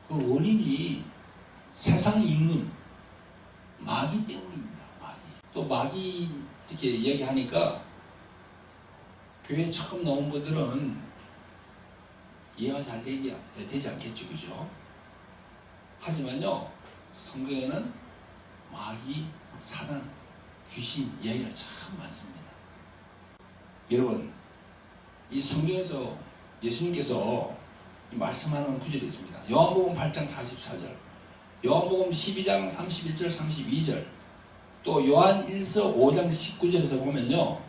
그 원인이 세상 임금, 마귀 때문입니다. 마귀. 또 마귀 이렇게 이야기하니까 교회 처음 나온 분들은 이해가 잘 되지 않겠죠, 그죠? 하지만요, 성경에는 마귀, 사단, 귀신 이야기가 참 많습니다. 여러분, 이 성경에서 예수님께서 말씀하는 구절이 있습니다. 요한복음 8장 44절, 요한복음 12장 31절 32절, 또 요한 1서 5장 19절에서 보면요,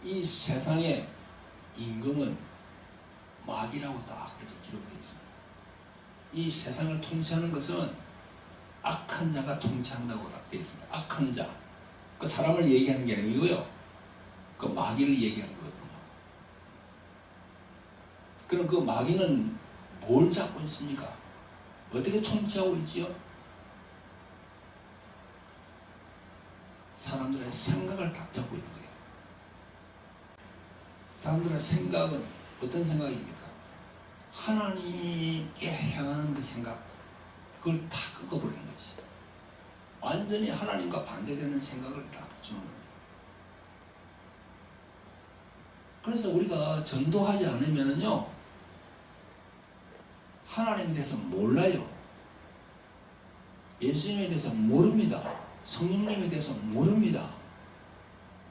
이 세상의 임금은 마귀라고 딱 그렇게 기록되어 있습니다. 이 세상을 통치하는 것은 악한 자가 통치한다고 딱 되어 있습니다. 악한 자. 그 사람을 얘기하는 게 아니고요. 그 마귀를 얘기하는 거거든요. 그럼 그 마귀는 뭘 잡고 있습니까? 어떻게 통치하고 있지요? 사람들의 생각을 딱 잡고 있는 거예요. 사람들의 생각은 어떤 생각입니까? 하나님께 향하는 그 생각, 그걸 다 꺾어버리는 거지. 완전히 하나님과 반대되는 생각을 딱 주는 겁니다. 그래서 우리가 전도하지 않으면요, 하나님에 대해서 몰라요. 예수님에 대해서 모릅니다. 성령님에 대해서 모릅니다.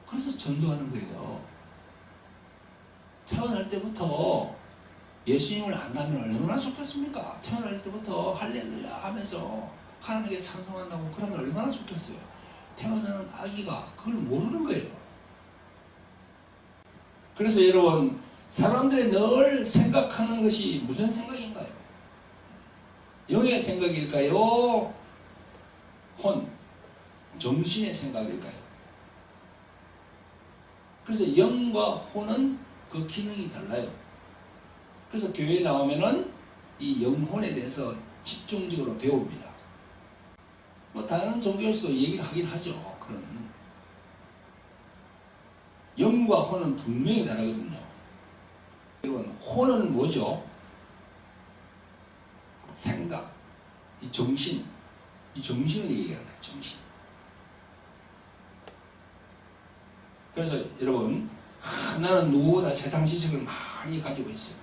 그래서 전도하는 거예요. 태어날 때부터 예수님을 안다면 얼마나 좋겠습니까? 태어날 때부터 할렐루야 하면서 하나님께 찬송한다고 그러면 얼마나 좋겠어요. 태어나는 아기가 그걸 모르는 거예요. 그래서 여러분, 사람들이 늘 생각하는 것이 무슨 생각인가요? 영의 생각일까요? 정신의 생각일까요? 그래서 영과 혼은 그 기능이 달라요. 그래서 교회에 나오면은 이 영혼에 대해서 집중적으로 배웁니다. 뭐 다른 종교에서도 얘기를 하긴 하죠. 그런 영과 혼은 분명히 다르거든요. 여러분, 혼은 뭐죠? 생각, 이 정신, 이 정신을 얘기하는 거예요. 정신. 그래서 여러분, 나는 누구보다 세상 지식을 많이 가지고 있어.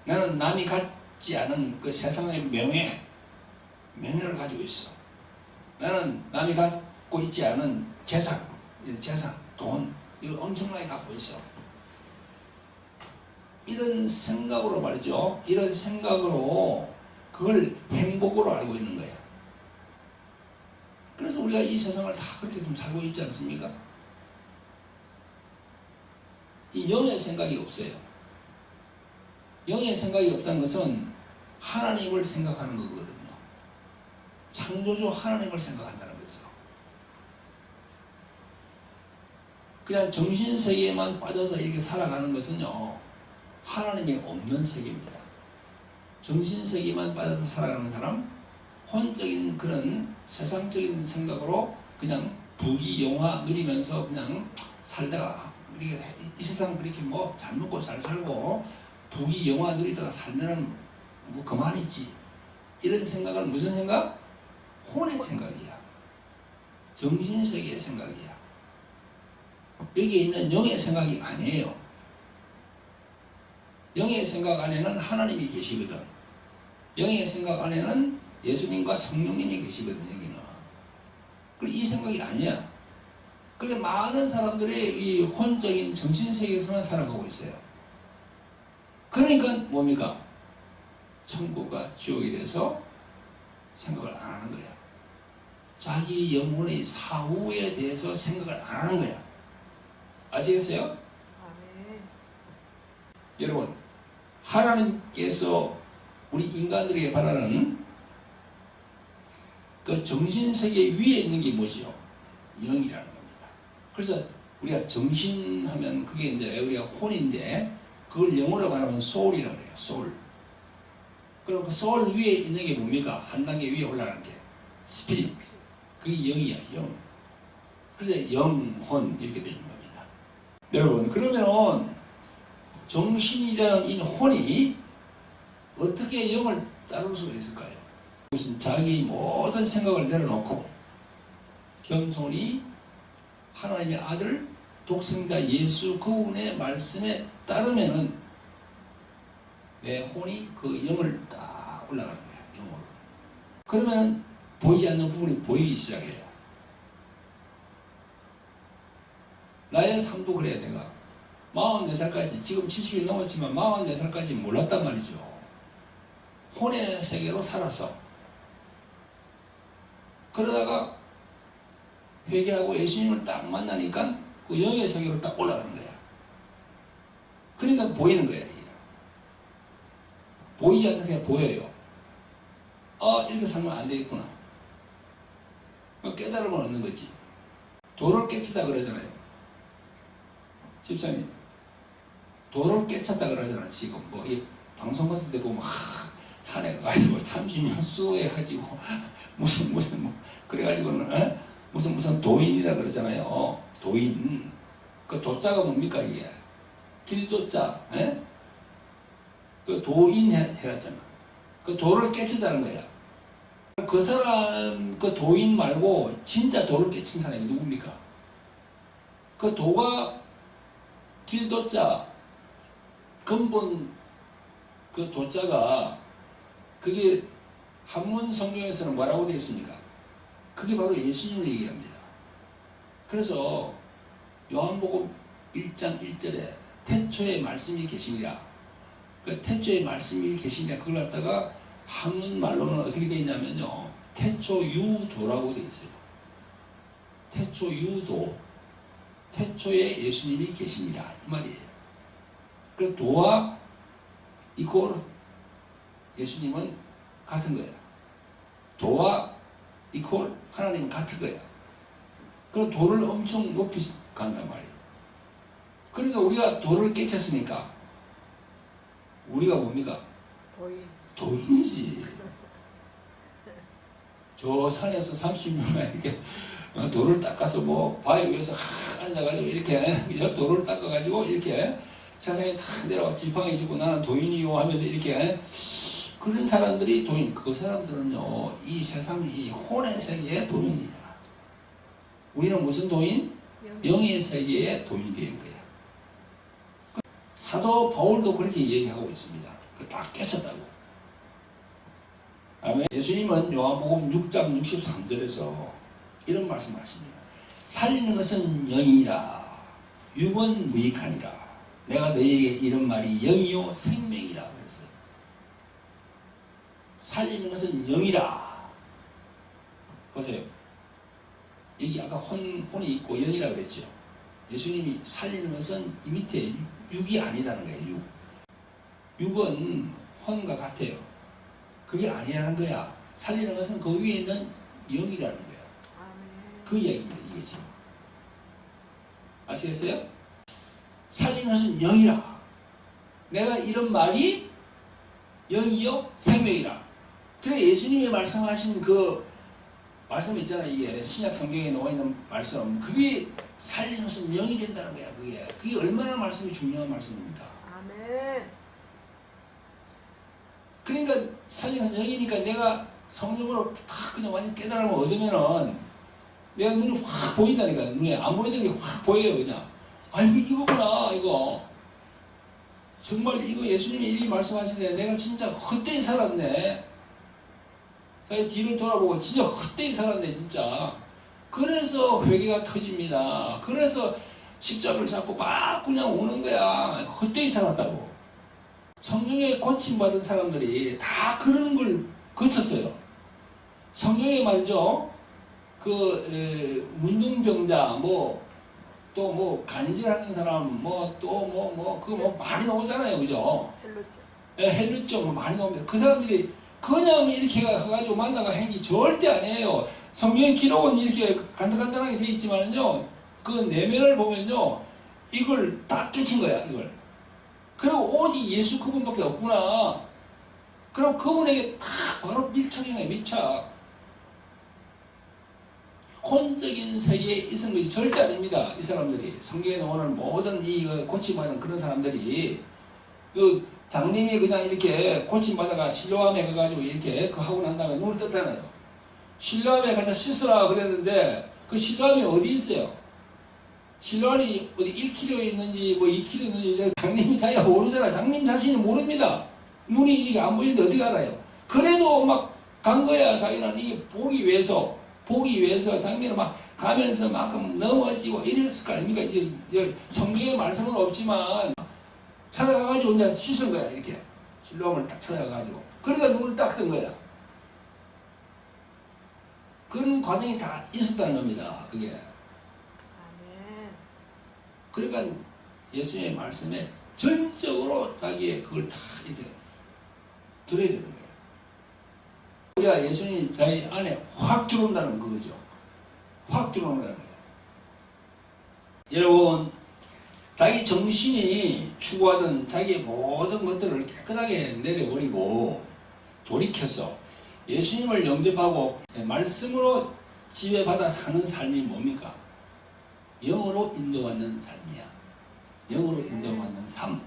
나는 남이 갖지 않은 그 세상의 명예를 가지고 있어. 나는 남이 갖고 있지 않은 재산, 돈, 이걸 엄청나게 갖고 있어. 이런 생각으로 말이죠. 이런 생각으로 그걸 행복으로 알고 있는 거예요. 그래서 우리가 이 세상을 다 그렇게 좀 살고 있지 않습니까? 이 영의 생각이 없어요. 영의 생각이 없다는 것은 하나님을 생각하는 거거든요. 창조주 하나님을 생각한다는 거죠. 그냥 정신세계에만 빠져서 이렇게 살아가는 것은요, 하나님이 없는 세계입니다. 정신세계에만 빠져서 살아가는 사람, 혼적인 그런 세상적인 생각으로 그냥 부귀영화 누리면서 그냥 살다가 이 세상 그렇게 뭐 잘 먹고 잘 살고 부귀영화 누리다가 살면은 뭐 그만이지. 이런 생각은 무슨 생각? 혼의 생각이야. 정신세계의 생각이야. 여기에 있는 영의 생각이 아니에요. 영의 생각 안에는 하나님이 계시거든. 영의 생각 안에는 예수님과 성령님이 계시거든, 여기는. 그리고 이 생각이 아니야. 그렇게 많은 사람들이 이 혼적인 정신세계에서만 살아가고 있어요. 그러니까 뭡니까? 천국과 지옥에 대해서 생각을 안 하는 거야. 자기 영혼의 사후에 대해서 생각을 안 하는 거야. 아시겠어요? 아멘. 여러분, 하나님께서 우리 인간들에게 바라는 그 정신세계 위에 있는 게 뭐지요? 영이라는 겁니다. 그래서 우리가 정신하면 그게 이제 우리가 혼인데, 그걸 영어로 말하면 소울이라고 그래요. 소울. 그럼 그 소울 위에 있는 게 뭡니까? 한 단계 위에 올라가는 게 스피릿. 그게 영이야, 영. 그래서 영혼 이렇게 되는 겁니다. 여러분, 그러면 정신이라는 이 혼이 어떻게 영을 따를 수가 있을까요? 무슨 자기 모든 생각을 내려놓고 겸손히 하나님의 아들 독생자 예수 그분의 말씀에 따르면은 내 혼이 그 영을 딱 올라가는 거야. 영으로. 그러면 보이지 않는 부분이 보이기 시작해요. 나의 삶도 그래야 내가 44살까지, 지금 70이 넘었지만 44살까지 몰랐단 말이죠. 혼의 세계로 살았어. 그러다가 회개하고 예수님을 딱 만나니까 그 영의 세계로 딱 올라가는 거야. 그러니까 보이는 거야. 이게. 보이지 않는 게 보여요. 이렇게 살면 안 되겠구나. 깨달음을 얻는 거지. 도를 깨치다 그러잖아요. 집사님, 도를 깨쳤다 그러잖아. 지금 뭐 이 방송 같은 데 보면 산에 가가지고 30년 수호해가지고 무슨 뭐 그래가지고는 무슨 도인이라 그러잖아요. 도인. 그 도자가 뭡니까 이게? 길도자. 그 도인 해놨잖아. 그 도를 깨쳤다는 거야. 그 사람 그 도인 말고 진짜 도를 깨친 사람이 누굽니까? 그 도가 길도자 근본 그 도자가 그게 한문 성경에서는 뭐라고 되어 있습니까? 그게 바로 예수님을 얘기합니다. 그래서 요한복음 1장 1절에 태초에 말씀이 계시니라. 그 태초에 말씀이 계시니라 그걸 갖다가 한문말로는 어떻게 되어 있냐면요. 태초유도라고 되어 있어요. 태초유도. 태초에 예수님이 계시니라 이 말이에요. 그 도와 이꼴 예수님은 같은 거예요. 도와 이꼴 하나님은 같은 거예요. 그 도를 엄청 높이 간단 말이에요. 그러니까 우리가 도를 깨쳤으니까 우리가 뭡니까? 도인. 도인이지. 저 산에서 30년간 이렇게 돌을 닦아서 뭐 바위 위에서 앉아가지고 이렇게 돌을 닦아가지고 이렇게 세상에 다 내려와 지팡이 쥐고 나는 도인이요 하면서 이렇게 그런 사람들이 도인. 그 사람들은요 이 세상 이 혼의 세계의 도인이야. 우리는 무슨 도인? 영의 세계의 도인이 된 거야. 사도 바울도 그렇게 얘기하고 있습니다. 다 깨쳤다고. 아멘. 예수님은 요한복음 6장 63절에서 이런 말씀하십니다. 살리는 것은 영이라 육은 무익하니라. 내가 너희에게 이런 말이 영이요 생명이라 그랬어요. 살리는 것은 영이라. 보세요. 여기 아까 혼이 있고 영이라 그랬죠. 예수님이 살리는 것은 이 밑에 육이 아니라는 거예요. 육은 혼과 같아요. 그게 아니라는 거야. 살리는 것은 그 위에 있는 영이라는 거야. 그 얘기입니다. 이게 지금. 아시겠어요? 살리는 것은 영이라. 내가 이런 말이 영이요 생명이라. 그래 예수님이 말씀하신 그 말씀 있잖아요. 이게 신약 성경에 나와 있는 말씀. 그게 살리는 것은 영이 된다는 거야. 그게 얼마나 말씀이 중요한 말씀입니다. 아멘. 그러니까 살리는 것은 영이니까 내가 성령으로 탁 그냥 완전 깨달음을 얻으면은 내가 눈이 확 보인다니까. 눈에 안 보이던 게 확 보여요. 그냥 이거구나 이거. 정말 이거 예수님이 이렇게 말씀하시는데 내가 진짜 헛되이 살았네. 자기 뒤를 돌아보고 진짜 헛되이 살았네 진짜. 그래서 회개가 터집니다. 그래서 십자가를 잡고 막 그냥 오는 거야. 헛되이 살았다고. 성령에 고침받은 사람들이 다 그런 걸 거쳤어요. 성령에 말이죠. 문둥병자 또 뭐 간질하는 사람 그거 많이 나오잖아요. 그죠? 헬루증 많이 나옵니다. 그 사람들이 그냥 이렇게 해가지고 만나가 행위 절대 아니에요. 성경 기록은 이렇게 간단하게 되어 있지만요. 그 내면을 보면요. 이걸 다 깨친 거야. 이걸. 그리고 오직 예수 그분밖에 없구나. 그럼 그분에게 다 바로 밀착이네. 밀착. 혼적인 세계에 있는 것이 절대 아닙니다. 이 사람들이. 성경에 나오는 모든 이 고침받은 그런 사람들이 그 장님이 그냥 이렇게 고침받아가 실로암에 가가지고 이렇게 그 하고 난 다음에 눈을 떴잖아요. 실로암에 가서 씻으라 그랬는데 그 실로암이 어디 있어요? 실로암이 어디 1km 있는지 뭐 2km 있는지 장님이 자기가 모르잖아. 장님 자신이 모릅니다. 눈이 이렇게 안 보이는데 어떻게 알아요? 그래도 막 간 거야. 자기는 이게 보기 위해서 장면을 막 가면서 막 넘어지고 이랬을 거 아닙니까? 이제 성경의 말씀은 없지만 찾아가가지고 이제 씻은 거야. 이렇게 실로암을 딱 찾아가가지고 그러니까 눈을 딱 뜬 거야. 그런 과정이 다 있었다는 겁니다. 그게. 아멘. 그러니까 예수님의 말씀에 전적으로 자기의 그걸 다 이렇게 들어야 되는 거예요. 우리가 예수님이 자기 안에 확 들어온다는 거죠. 확 들어온다는 거예요. 여러분, 자기 정신이 추구하던 자기의 모든 것들을 깨끗하게 내려버리고 돌이켜서 예수님을 영접하고 말씀으로 지배받아 사는 삶이 뭡니까? 영으로 인도받는 삶이야. 영으로 인도받는 삶.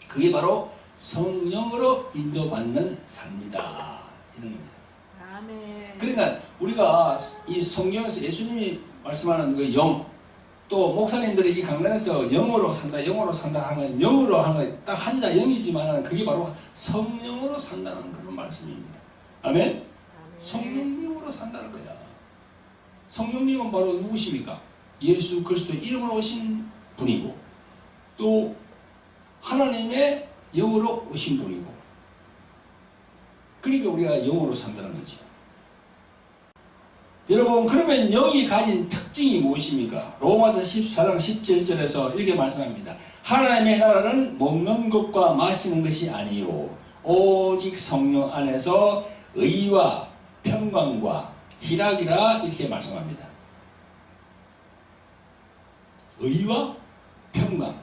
그게 바로 성령으로 인도받는 삶이다. 이런 겁니다. 아멘. 그러니까 우리가 이 성경에서 예수님이 말씀하는 그 영, 또 목사님들이 이 강단에서 영으로 산다, 영으로 산다 하는 영으로 하는 딱 한자 영이지만 그게 바로 성령으로 산다는 그런 말씀입니다. 아멘? 아멘. 성령님으로 산다는 거야. 성령님은 바로 누구십니까? 예수 그리스도 이름으로 오신 분이고 또 하나님의 영으로 오신 분이고 그러니까 우리가 영으로 산다는 거죠. 여러분 그러면 영이 가진 특징이 무엇입니까? 로마서 14장 17절에서 이렇게 말씀합니다. 하나님의 나라는 먹는 것과 마시는 것이 아니요 오직 성령 안에서 의와 평강과 희락이라 이렇게 말씀합니다. 의와 평강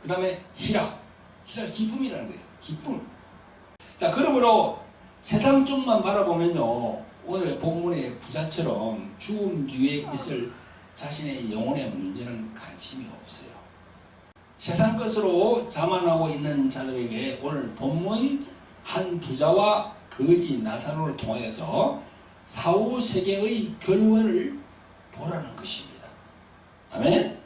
그 다음에 희락 기쁨이라는 거예요. 기쁨. 자 그러므로 세상 쪽만 바라보면요 오늘 본문의 부자처럼 죽음 뒤에 있을 자신의 영혼의 문제는 관심이 없어요. 세상 것으로 자만하고 있는 자들에게 오늘 본문 한 부자와 거지 나사로를 통하여서 사후 세계의 결과를 보라는 것입니다. 아멘.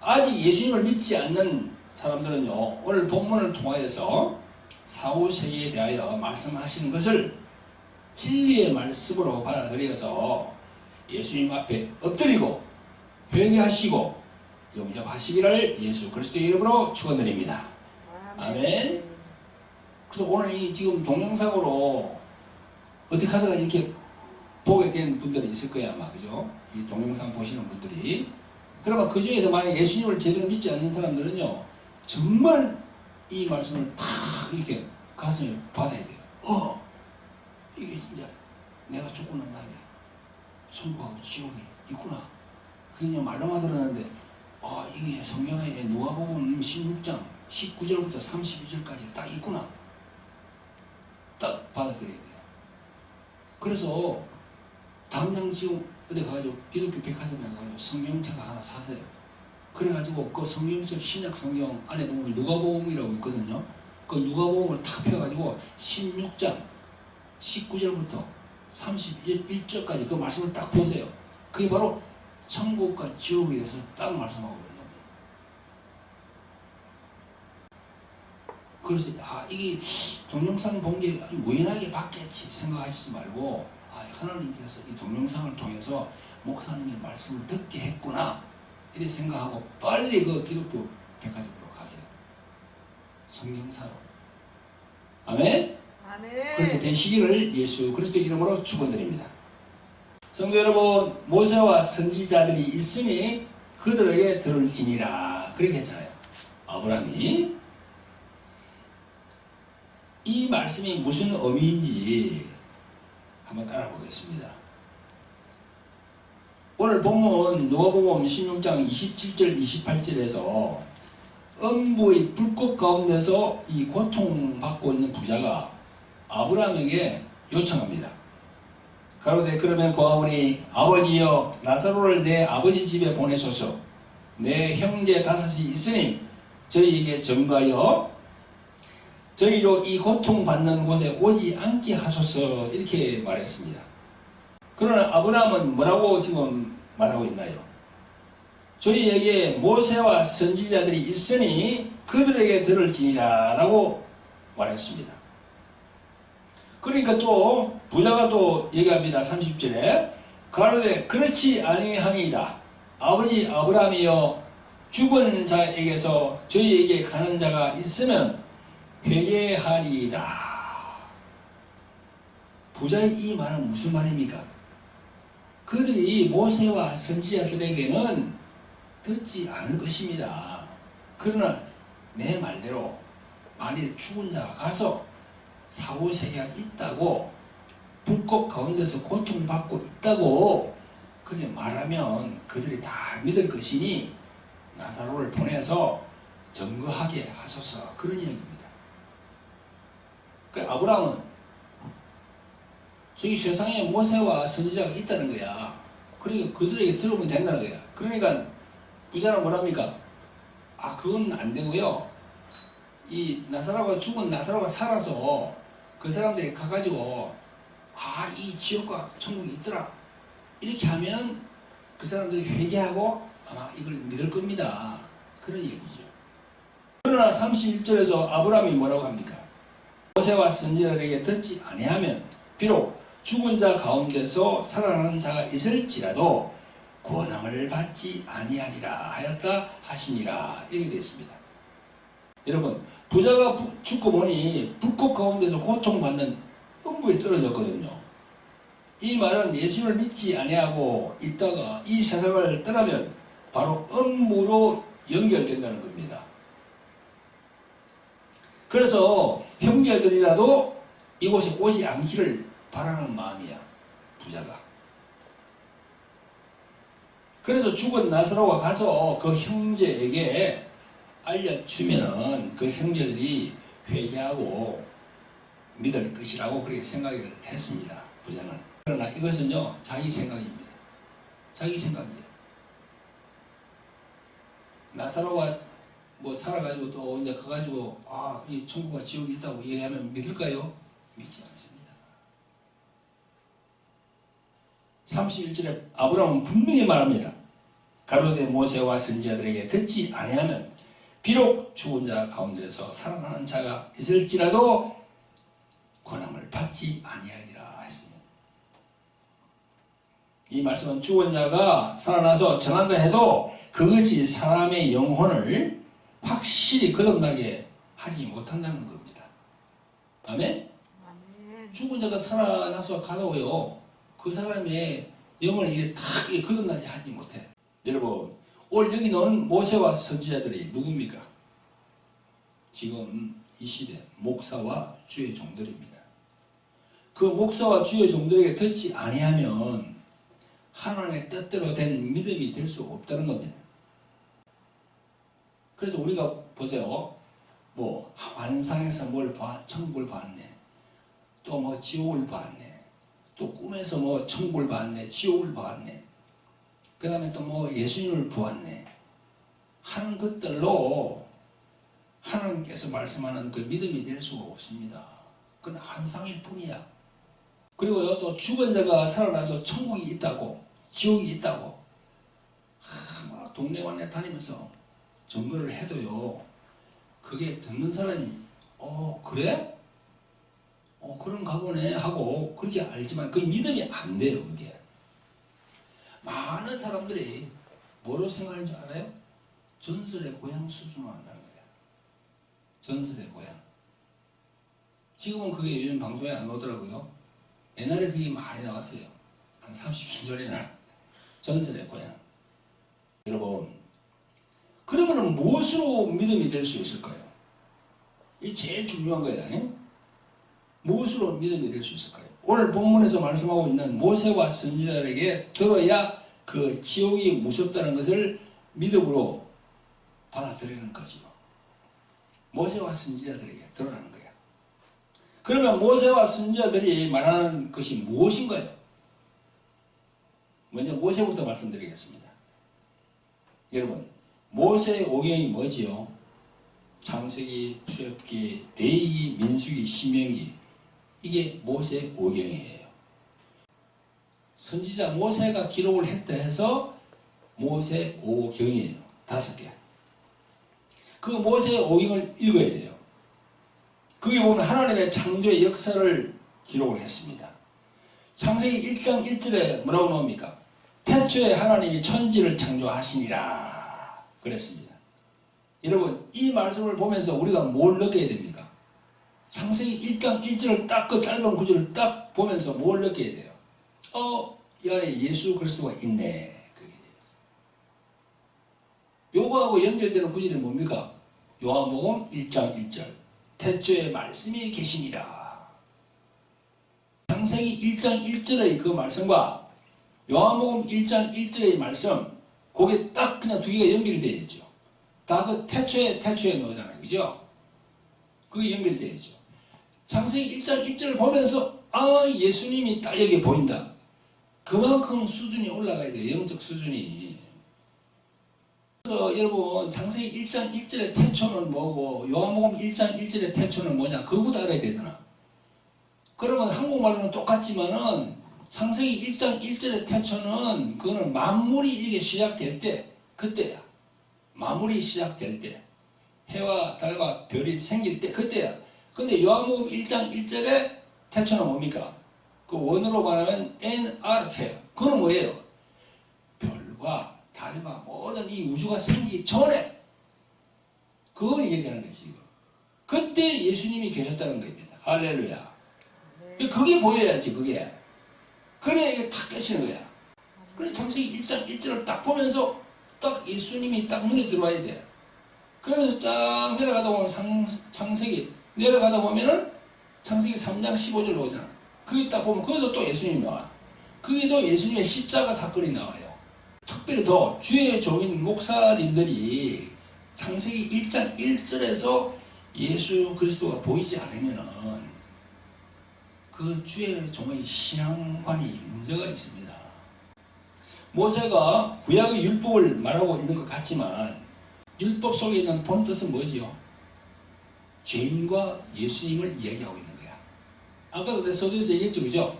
아직 예수님을 믿지 않는 사람들은요 오늘 본문을 통하여서 사후 세계에 대하여 말씀하시는 것을 진리의 말씀으로 받아들여서 예수님 앞에 엎드리고 회개하시고 영접하시기를 예수 그리스도의 이름으로 축원드립니다. 아멘. 그래서 오늘 이 지금 동영상으로 어떻게 하다가 이렇게 보게 된 분들이 있을 거야 아마 그죠? 이 동영상 보시는 분들이. 그러면 그 중에서 만약 예수님을 제대로 믿지 않는 사람들은요 정말 이 말씀을 탁 이렇게 가슴에 받아야 돼요. 이게 진짜 내가 죽고 난 다음에 천국하고 지옥이 있구나. 그냥 말로만 들었는데 이게 성경에 누가복음 16장 19절부터 32절까지 딱 있구나. 딱 받아들여야 돼요. 그래서 당장 지금 어디 가가지고 기독교 백화점에 가가지고 성경책 하나 사세요. 그래가지고 그 성경책 신약 성경 안에 보면 누가복음이라고 있거든요. 그 누가복음을 탁 펴가지고 16장 19절부터 31절까지 그 말씀을 딱 보세요. 그게 바로 천국과 지옥에 대해서 딱 말씀하고 있는 겁니다. 그래서 이게 동영상 본 게 우연하게 봤겠지 생각하시지 말고 하나님께서 이 동영상을 통해서 목사님의 말씀을 듣게 했구나 이렇게 생각하고 빨리 그 기독교 백화점으로 가세요. 성경사로. 아멘. 그렇게 되시기를 예수 그리스도 이름으로 축원드립니다. 성도 여러분 모세와 선지자들이 있으니 그들에게 들을지니라 그렇게 했잖아요. 아브라함이 이 말씀이 무슨 의미인지 한번 알아보겠습니다. 오늘 본문 누가복음 16장 27절 28절에서 음부의 불꽃 가운데서 이 고통받고 있는 부자가 아브라함에게 요청합니다. 가로되 그러면 고아오니 아버지여 나사로를 내 아버지 집에 보내소서. 내 형제 다섯이 있으니 저희에게 전가하여 저희로 이 고통받는 곳에 오지 않게 하소서 이렇게 말했습니다. 그러나 아브라함은 뭐라고 지금 말하고 있나요? 저희에게 모세와 선지자들이 있으니 그들에게 들을지니라 라고 말했습니다. 그러니까 또 부자가 또 얘기합니다. 30절에 가로되 그렇지 아니하니이다. 아버지 아브라함이여 죽은 자에게서 저희에게 가는 자가 있으면 회개하리이다. 부자의 이 말은 무슨 말입니까? 그들이 모세와 선지자들에게는 듣지 않을 것입니다. 그러나 내 말대로 만일 죽은 자가 가서 사후세계가 있다고 불꽃 가운데서 고통받고 있다고 그렇게 말하면 그들이 다 믿을 것이니 나사로를 보내서 증거하게 하소서 그런 이야기입니다. 그 아브라함은 저기 세상에 모세와 선지자가 있다는 거야. 그러니까 그들에게 들으면 된다는 거야. 그러니까 부자는 뭐랍니까? 그건 안 되고요. 이 나사로가 죽은 나사로가 살아서 그 사람들이 가가지고 이 지옥과 천국이 있더라 이렇게 하면 그 사람들이 회개하고 아마 이걸 믿을 겁니다. 그런 얘기죠. 그러나 31절에서 아브라함이 뭐라고 합니까? 모세와 선지자들에게 듣지 아니하면 비록 죽은 자 가운데서 살아나는 자가 있을지라도 권함을 받지 아니하리라 하였다 하시니라 이렇게 되어 있습니다. 여러분 부자가 죽고 보니 불꽃 가운데서 고통받는 음부에 떨어졌거든요. 이 말은 예수를 믿지 아니하고 있다가 이 세상을 떠나면 바로 음부로 연결된다는 겁니다. 그래서 형제들이라도 이곳에 오지 않기를 바라는 마음이야, 부자가. 그래서 죽은 나사로가 가서 그 형제에게 알려주면은 그 형제들이 회개하고 믿을 것이라고 그렇게 생각을 했습니다, 부자는. 그러나 이것은요, 자기 생각입니다. 자기 생각이에요. 나사로가 뭐 살아가지고 또 이제 가가지고 이 천국과 지옥이 있다고 얘기하면 믿을까요? 믿지 않습니다. 31절에 아브라함은 분명히 말합니다. 가로되 모세와 선지자들에게 듣지 아니하면 비록 죽은 자 가운데서 살아나는 자가 있을지라도 권함을 받지 아니하리라 했습니다. 이 말씀은 죽은 자가 살아나서 전한다 해도 그것이 사람의 영혼을 확실히 거듭나게 하지 못한다는 겁니다. 아멘? 아멘. 죽은 자가 살아나서 가도요, 그 사람의 영혼을 이렇게 탁 거듭나지 하지 못해. 여러분, 오늘 여기 나온 모세와 선지자들이 누굽니까? 지금 이 시대 목사와 주의 종들입니다. 그 목사와 주의 종들에게 듣지 아니하면 하나님의 뜻대로 된 믿음이 될 수 없다는 겁니다. 그래서 우리가 보세요. 뭐 환상에서 뭘 천국을 봤네. 또 뭐 지옥을 봤네. 또 꿈에서 뭐 천국을 봤네. 지옥을 봤네. 그 다음에 또 뭐 예수님을 보았네. 하는 것들로 하나님께서 말씀하는 그 믿음이 될 수가 없습니다. 그건 환상일 뿐이야. 그리고요, 또 죽은 자가 살아나서 천국이 있다고, 지옥이 있다고, 막 동네만에 다니면서 증거를 해도요, 그게 듣는 사람이, 그래? 그런가 보네 하고 그렇게 알지만 그 믿음이 안 돼요, 그게. 많은 사람들이 뭐로 생각하는 줄 알아요? 전설의 고향 수준으로 한다는 거예요. 전설의 고향. 지금은 그게 요즘 방송에 안 나오더라고요. 옛날에 그게 많이 나왔어요. 한 30년 전에는. 전설의 고향. 여러분, 그러면 무엇으로 믿음이 될 수 있을까요? 이게 제일 중요한 거예요. 무엇으로 믿음이 될 수 있을까요? 오늘 본문에서 말씀하고 있는 모세와 선지자들에게 들어야 그 지옥이 무섭다는 것을 믿음으로 받아들이는 거죠. 모세와 선지자들에게 들어라는 거예요. 그러면 모세와 선지자들이 말하는 것이 무엇인가요? 먼저 모세부터 말씀드리겠습니다. 여러분, 모세의 오경이 뭐지요? 창세기, 출애굽기, 레위기, 민수기, 신명기, 이게 모세의 오경이에요. 선지자 모세가 기록을 했다 해서 모세 오경이에요. 5개. 그 모세의 오경을 읽어야 돼요. 거기 보면 하나님의 창조의 역사를 기록을 했습니다. 창세기 1장 1절에 뭐라고 나옵니까? 태초에 하나님이 천지를 창조하시니라 그랬습니다. 여러분, 이 말씀을 보면서 우리가 뭘 느껴야 됩니까? 창세기 1장 1절을 딱 그 짧은 구절을 딱 보면서 뭘 느껴야 돼요? 이 안에 예수 그리스도가 있네. 그게 요거하고 연결되는 구절이 뭡니까? 요한복음 1장 1절. 태초에 말씀이 계시니라. 창세기 1장 1절의 그 말씀과 요한복음 1장 1절의 말씀, 그게 딱 그냥 두 개가 연결이 되어 있죠. 다 그 태초에 넣잖아요. 그죠? 그게 연결되어 있죠. 창세기 1장 1절을 보면서 예수님이 딱 여기 보인다. 그만큼 수준이 올라가야 돼요. 영적 수준이. 그래서 여러분 창세기 1장 1절의 태초는 뭐고 요한복음 1장 1절의 태초는 뭐냐 그거부터 알아야 되잖아. 그러면 한국말로는 똑같지만은 창세기 1장 1절의 태초는 그거는 만물이 이게 시작될 때 그때야. 만물이 시작될 때 해와 달과 별이 생길 때 그때야. 근데 요한복음 1장 1절의 태초는 뭡니까? 그 원어로 말하면 NR해요. 그건 뭐예요? 별과 달과 모든 이 우주가 생기기 전에 그걸 얘기하는 거지. 이거. 그때 예수님이 계셨다는 겁니다. 할렐루야. 그게 보여야지 그게. 그래 이게 탁 깨치는 거야. 그래 창세기 1장 1절을 딱 보면서 딱 예수님이 딱 눈에 들어와야 돼. 그러면서 쫙 내려가다 보면 창세기 내려가다 보면은 창세기 3장 15절로 오잖아. 그게 딱 보면 거기도 또 예수님이 나와. 거기도 예수님의 십자가 사건이 나와요. 특별히 더 주의 종인 목사님들이 창세기 1장 1절에서 예수 그리스도가 보이지 않으면은 그 주의 종의 신앙관이 문제가 있습니다. 모세가 구약의 율법을 말하고 있는 것 같지만 율법 속에 있는 본 뜻은 뭐지요? 죄인과 예수님을 이야기하고 있는 거야. 아까도 내 서두에서 얘기했죠, 그죠?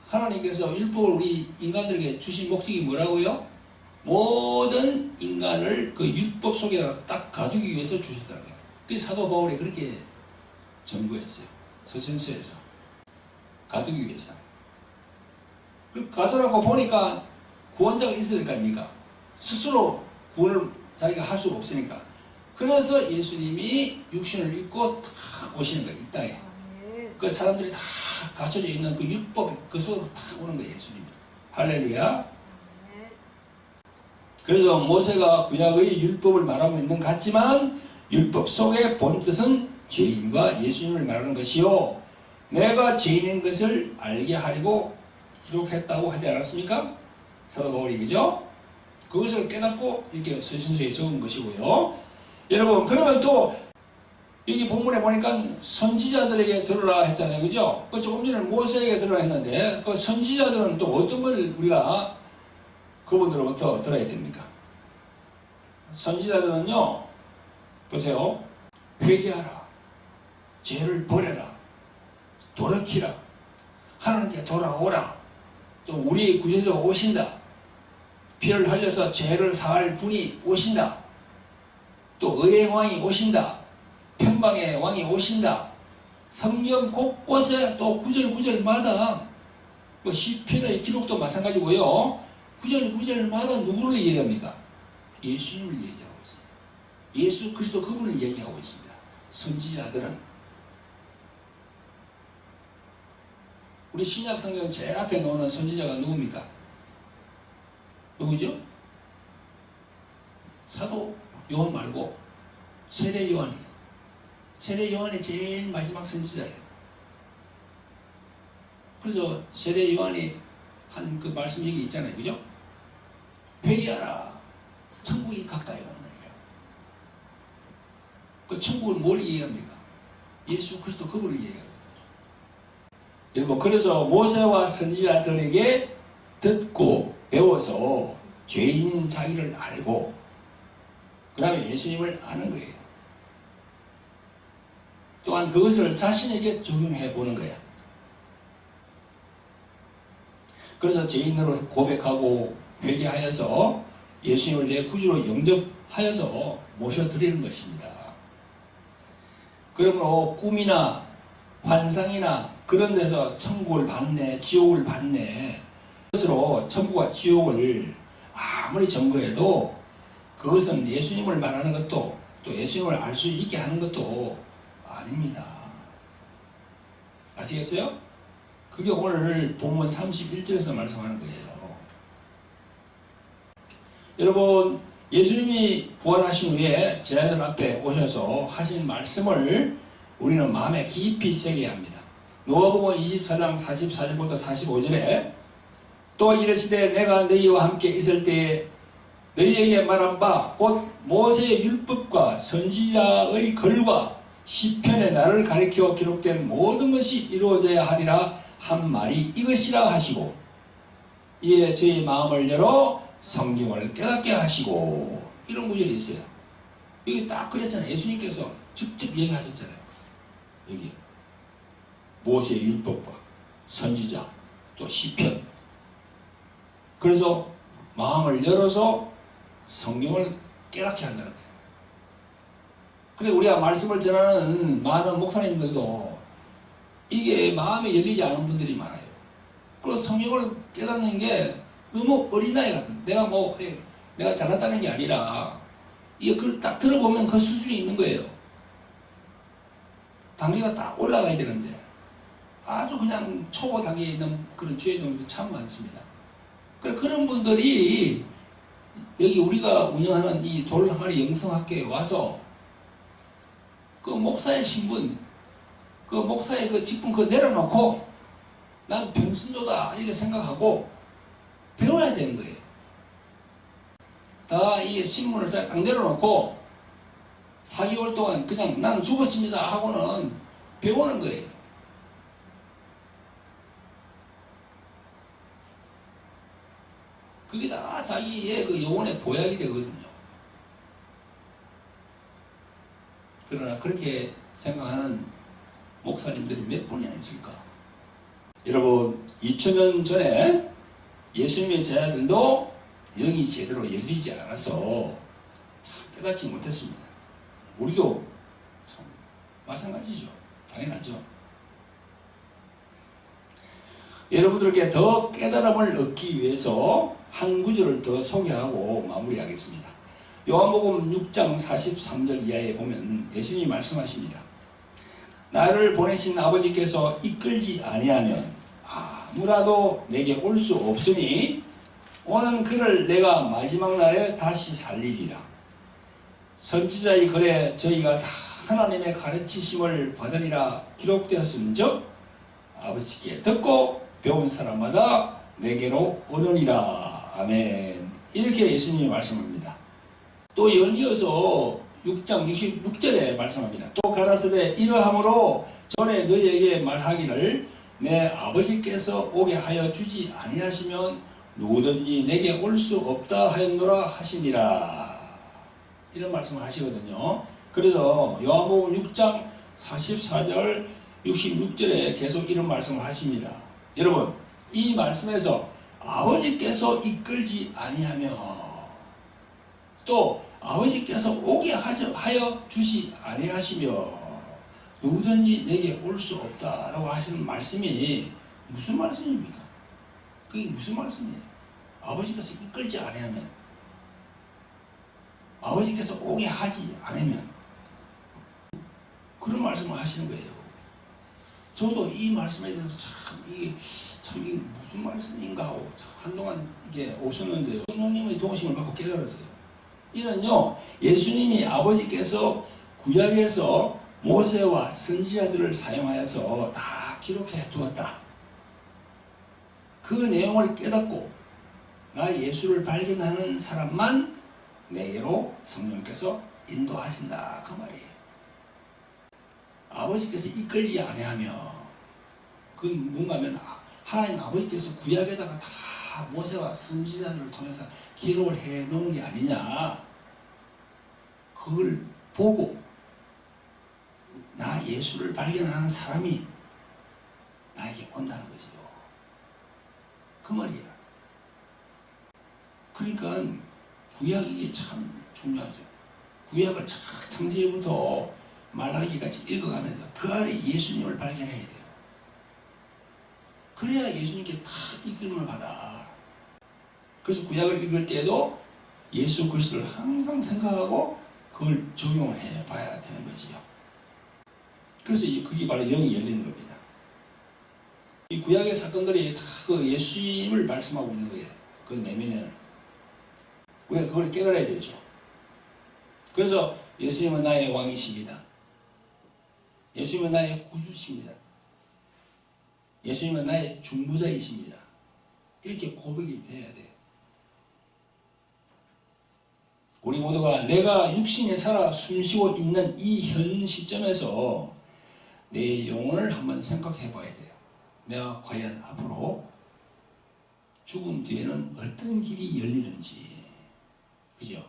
하나님께서 율법을 우리 인간들에게 주신 목적이 뭐라고요? 모든 인간을 그 율법 속에 딱 가두기 위해서 주셨더라고요. 그 사도 바울이 그렇게 전구했어요. 서신서에서 가두기 위해서. 그 가두라고 보니까 구원자가 있어야 될 거 아닙니까? 스스로 구원을 자기가 할 수가 없으니까. 그래서 예수님이 육신을 입고 탁 오시는 거예요. 이 땅에. 그 사람들이 다 갇혀져 있는 그 율법 그 속으로 탁 오는 거예요. 예수님이. 할렐루야. 그래서 모세가 구약의 율법을 말하고 있는 것 같지만 율법 속의 본 뜻은 죄인과 예수님을 말하는 것이요. 내가 죄인인 것을 알게 하려고 기록했다고 하지 않았습니까? 사도 바울이 그죠? 그것을 깨닫고 이렇게 서신서에 적은 것이고요. 여러분 그러면 또 여기 본문에 보니까 선지자들에게 들으라 했잖아요. 그죠? 그 조금 전에 모세에게 들으라 했는데 그 선지자들은 또 어떤 걸 우리가 그분들로부터 들어야 됩니까? 선지자들은요. 보세요. 회개하라. 죄를 버려라. 돌이키라. 하나님께 돌아오라. 또 우리의 구세주가 오신다. 피를 흘려서 죄를 사할 분이 오신다. 또 의의 왕이 오신다. 평방의 왕이 오신다. 성경 곳곳에 또 구절구절마다 뭐 시편의 기록도 마찬가지고요. 구절구절마다 누구를 얘기합니까? 예수님을 얘기하고 있어요. 예수 그리스도 그분을 얘기하고 있습니다. 선지자들은 우리 신약 성경 제일 앞에 놓는 선지자가 누굽니까? 누구죠? 사도 요한 말고 세례 요한이. 세례 요한이 제일 마지막 선지자예요. 그래서 세례 요한이 한 그 말씀 얘기 있잖아요. 그죠? 회개하라. 천국이 가까이 왔느니라. 그 천국을 뭘 얘기합니까? 예수 그리스도 그분을 얘기하거든요. 여러분 그래서 모세와 선지자들에게 듣고 배워서 죄인인 자기를 알고 그 다음에 예수님을 아는 거예요. 또한 그것을 자신에게 적용해 보는 거야. 그래서 죄인으로 고백하고 회개하여서 예수님을 내 구주로 영접하여서 모셔드리는 것입니다. 그러므로 꿈이나 환상이나 그런 데서 천국을 받네, 지옥을 받네, 그것으로 천국과 지옥을 아무리 점거해도 그것은 예수님을 말하는 것도 또 예수님을 알 수 있게 하는 것도 아닙니다. 아시겠어요? 그게 오늘 본문 31절에서 말씀하는 거예요. 여러분 예수님이 부활하신 후에 제자들 앞에 오셔서 하신 말씀을 우리는 마음에 깊이 새겨야 합니다. 누가복음 24장 44절부터 45절에 또 이르시되 내가 너희와 함께 있을 때에 너희에게 말한 바 곧 모세의 율법과 선지자의 글과 시편에 나를 가리켜 기록된 모든 것이 이루어져야 하리라 한 말이 이것이라 하시고 이에 저희 마음을 열어 성경을 깨닫게 하시고 이런 구절이 있어요. 여기 딱 그랬잖아요. 예수님께서 직접 얘기하셨잖아요. 여기 모세의 율법과 선지자 또 시편. 그래서 마음을 열어서 성경을 깨닫게 한다는 거예요. 근데 우리가 말씀을 전하는 많은 목사님들도 이게 마음에 열리지 않은 분들이 많아요. 그리고 성경을 깨닫는 게 너무 어린아이 같은, 내가 잘났다는 게 아니라 이게 그걸 딱 들어보면 그 수준이 있는 거예요. 단계가 딱 올라가야 되는데 아주 그냥 초보 단계에 있는 그런 주의종들이 참 많습니다. 그런 분들이 여기 우리가 운영하는 이 돌항아리 영성학교에 와서 그 목사의 신분, 그 목사의 그 직분 그거 내려놓고 난 평신도다 이렇게 생각하고 배워야 되는 거예요. 다 이 신문을 딱 내려놓고 4개월 동안 그냥 나는 죽었습니다 하고는 배우는 거예요. 그게 다 자기의 그 영혼의 보약이 되거든요. 그러나 그렇게 생각하는 목사님들이 몇 분이나 있을까? 여러분, 2000년 전에 예수님의 제자들도 영이 제대로 열리지 않아서 참 깨닫지 못했습니다. 우리도 참 마찬가지죠. 당연하죠. 여러분들께 더 깨달음을 얻기 위해서 한 구절을 더 소개하고 마무리하겠습니다. 요한복음 6장 43절 이하에 보면 예수님이 말씀하십니다. 나를 보내신 아버지께서 이끌지 아니하면 아무라도 내게 올 수 없으니 오는 그를 내가 마지막 날에 다시 살리리라. 선지자의 글에 저희가 다 하나님의 가르치심을 받으리라 기록되었음즉 아버지께 듣고 배운 사람마다 내게로 오느니라. 아멘. 이렇게 예수님이 말씀합니다. 또 연이어서 6장 66절에 말씀합니다. 또 가라사대 이러함으로 전에 너희에게 말하기를 내 아버지께서 오게 하여 주지 아니하시면 누구든지 내게 올 수 없다 하였노라 하시니라. 이런 말씀을 하시거든요. 그래서 요한복음 6장 44절 66절에 계속 이런 말씀을 하십니다. 여러분, 이 말씀에서 아버지께서 이끌지 아니하며 또 아버지께서 오게 하여 주시 아니하시며 누구든지 내게 올 수 없다라고 하시는 말씀이 무슨 말씀입니까? 그게 무슨 말씀이에요? 아버지께서 이끌지 아니하면, 아버지께서 오게 하지 않으면 그런 말씀을 하시는 거예요. 저도 이 말씀에 대해서 이게 무슨 말씀인가 하고 한동안 이게 없었는데요. 성령님의 도우심을 받고 깨달았어요. 이는요, 예수님이 아버지께서 구약에서 모세와 선지자들을 사용하여서 다 기록해 두었다. 그 내용을 깨닫고 나 예수를 발견하는 사람만 내게로 성령께서 인도하신다 그 말이에요. 아버지께서 이끌지 아니하며 그건 뭔가면 하나님 아버지께서 구약에다가 다 모세와 선지자들을 통해서 기록을 해 놓은 게 아니냐. 그걸 보고 나 예수를 발견하는 사람이 나에게 온다는 거지요. 그 말이야. 그러니까 구약이 참 중요하죠. 구약을 창세기부터 말라기까지 읽어가면서 그 안에 예수님을 발견해야 돼요. 그래야 예수님께 다 이끌림을 받아. 그래서 구약을 읽을 때에도 예수 그리스도를 항상 생각하고 그걸 적용을 해봐야 되는 거지요. 그래서 그게 바로 영이 열리는 겁니다. 이 구약의 사건들이 다 그 예수님을 말씀하고 있는 거예요. 그 내면에는. 우리가 그걸 깨달아야 되죠. 그래서 예수님은 나의 왕이십니다. 예수님은 나의 구주십니다. 예수님은 나의 중보자이십니다. 이렇게 고백이 돼야 돼요. 우리 모두가 내가 육신에 살아 숨쉬고 있는 이 현 시점에서 내 영혼을 한번 생각해 봐야 돼요. 내가 과연 앞으로 죽음 뒤에는 어떤 길이 열리는지. 그죠?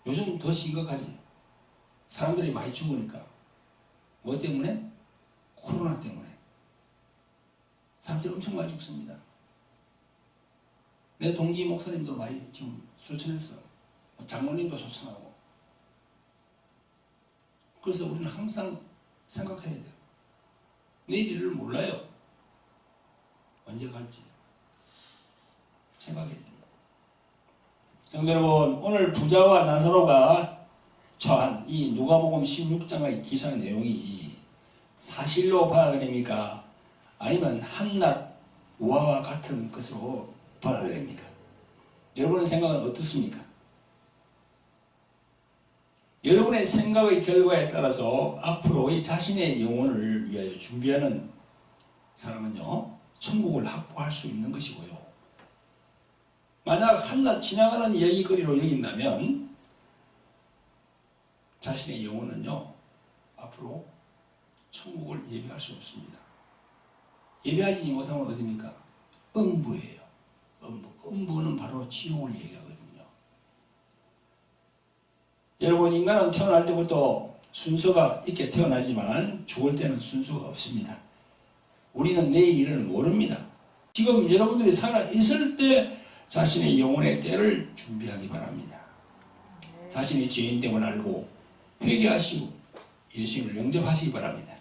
요즘 더 심각하지. 사람들이 많이 죽으니까. 뭐 때문에? 코로나 때문에. 사람들이 엄청 많이 죽습니다. 내 동기 목사님도 많이 지금 소천했어. 장로님도 소천하고. 그래서 우리는 항상 생각해야 돼요. 내일 일을 몰라요. 언제 갈지 생각해야 됩니다. 성도 여러분, 오늘 부자와 나사로가 처한 이 누가복음 16장의 기사 내용이 사실로 받아들입니까? 아니면 한낱 우화와 같은 것으로 받아들입니까? 여러분의 생각은 어떻습니까? 여러분의 생각의 결과에 따라서 앞으로 이 자신의 영혼을 위하여 준비하는 사람은요, 천국을 확보할 수 있는 것이고요. 만약 한낱 지나가는 얘기거리로 여긴다면 자신의 영혼은요, 앞으로 천국을 예배할 수 없습니다. 예배하지 못하면 어디입니까? 음부예요. 음부는 바로 지옥을 얘기하거든요. 여러분, 인간은 태어날 때부터 순서가 있게 태어나지만 죽을 때는 순서가 없습니다. 우리는 내일 일을 모릅니다. 지금 여러분들이 살아있을 때 자신의 영혼의 때를 준비하기 바랍니다. 자신의 죄인됨을 알고 회개하시고 예수님을 영접하시기 바랍니다.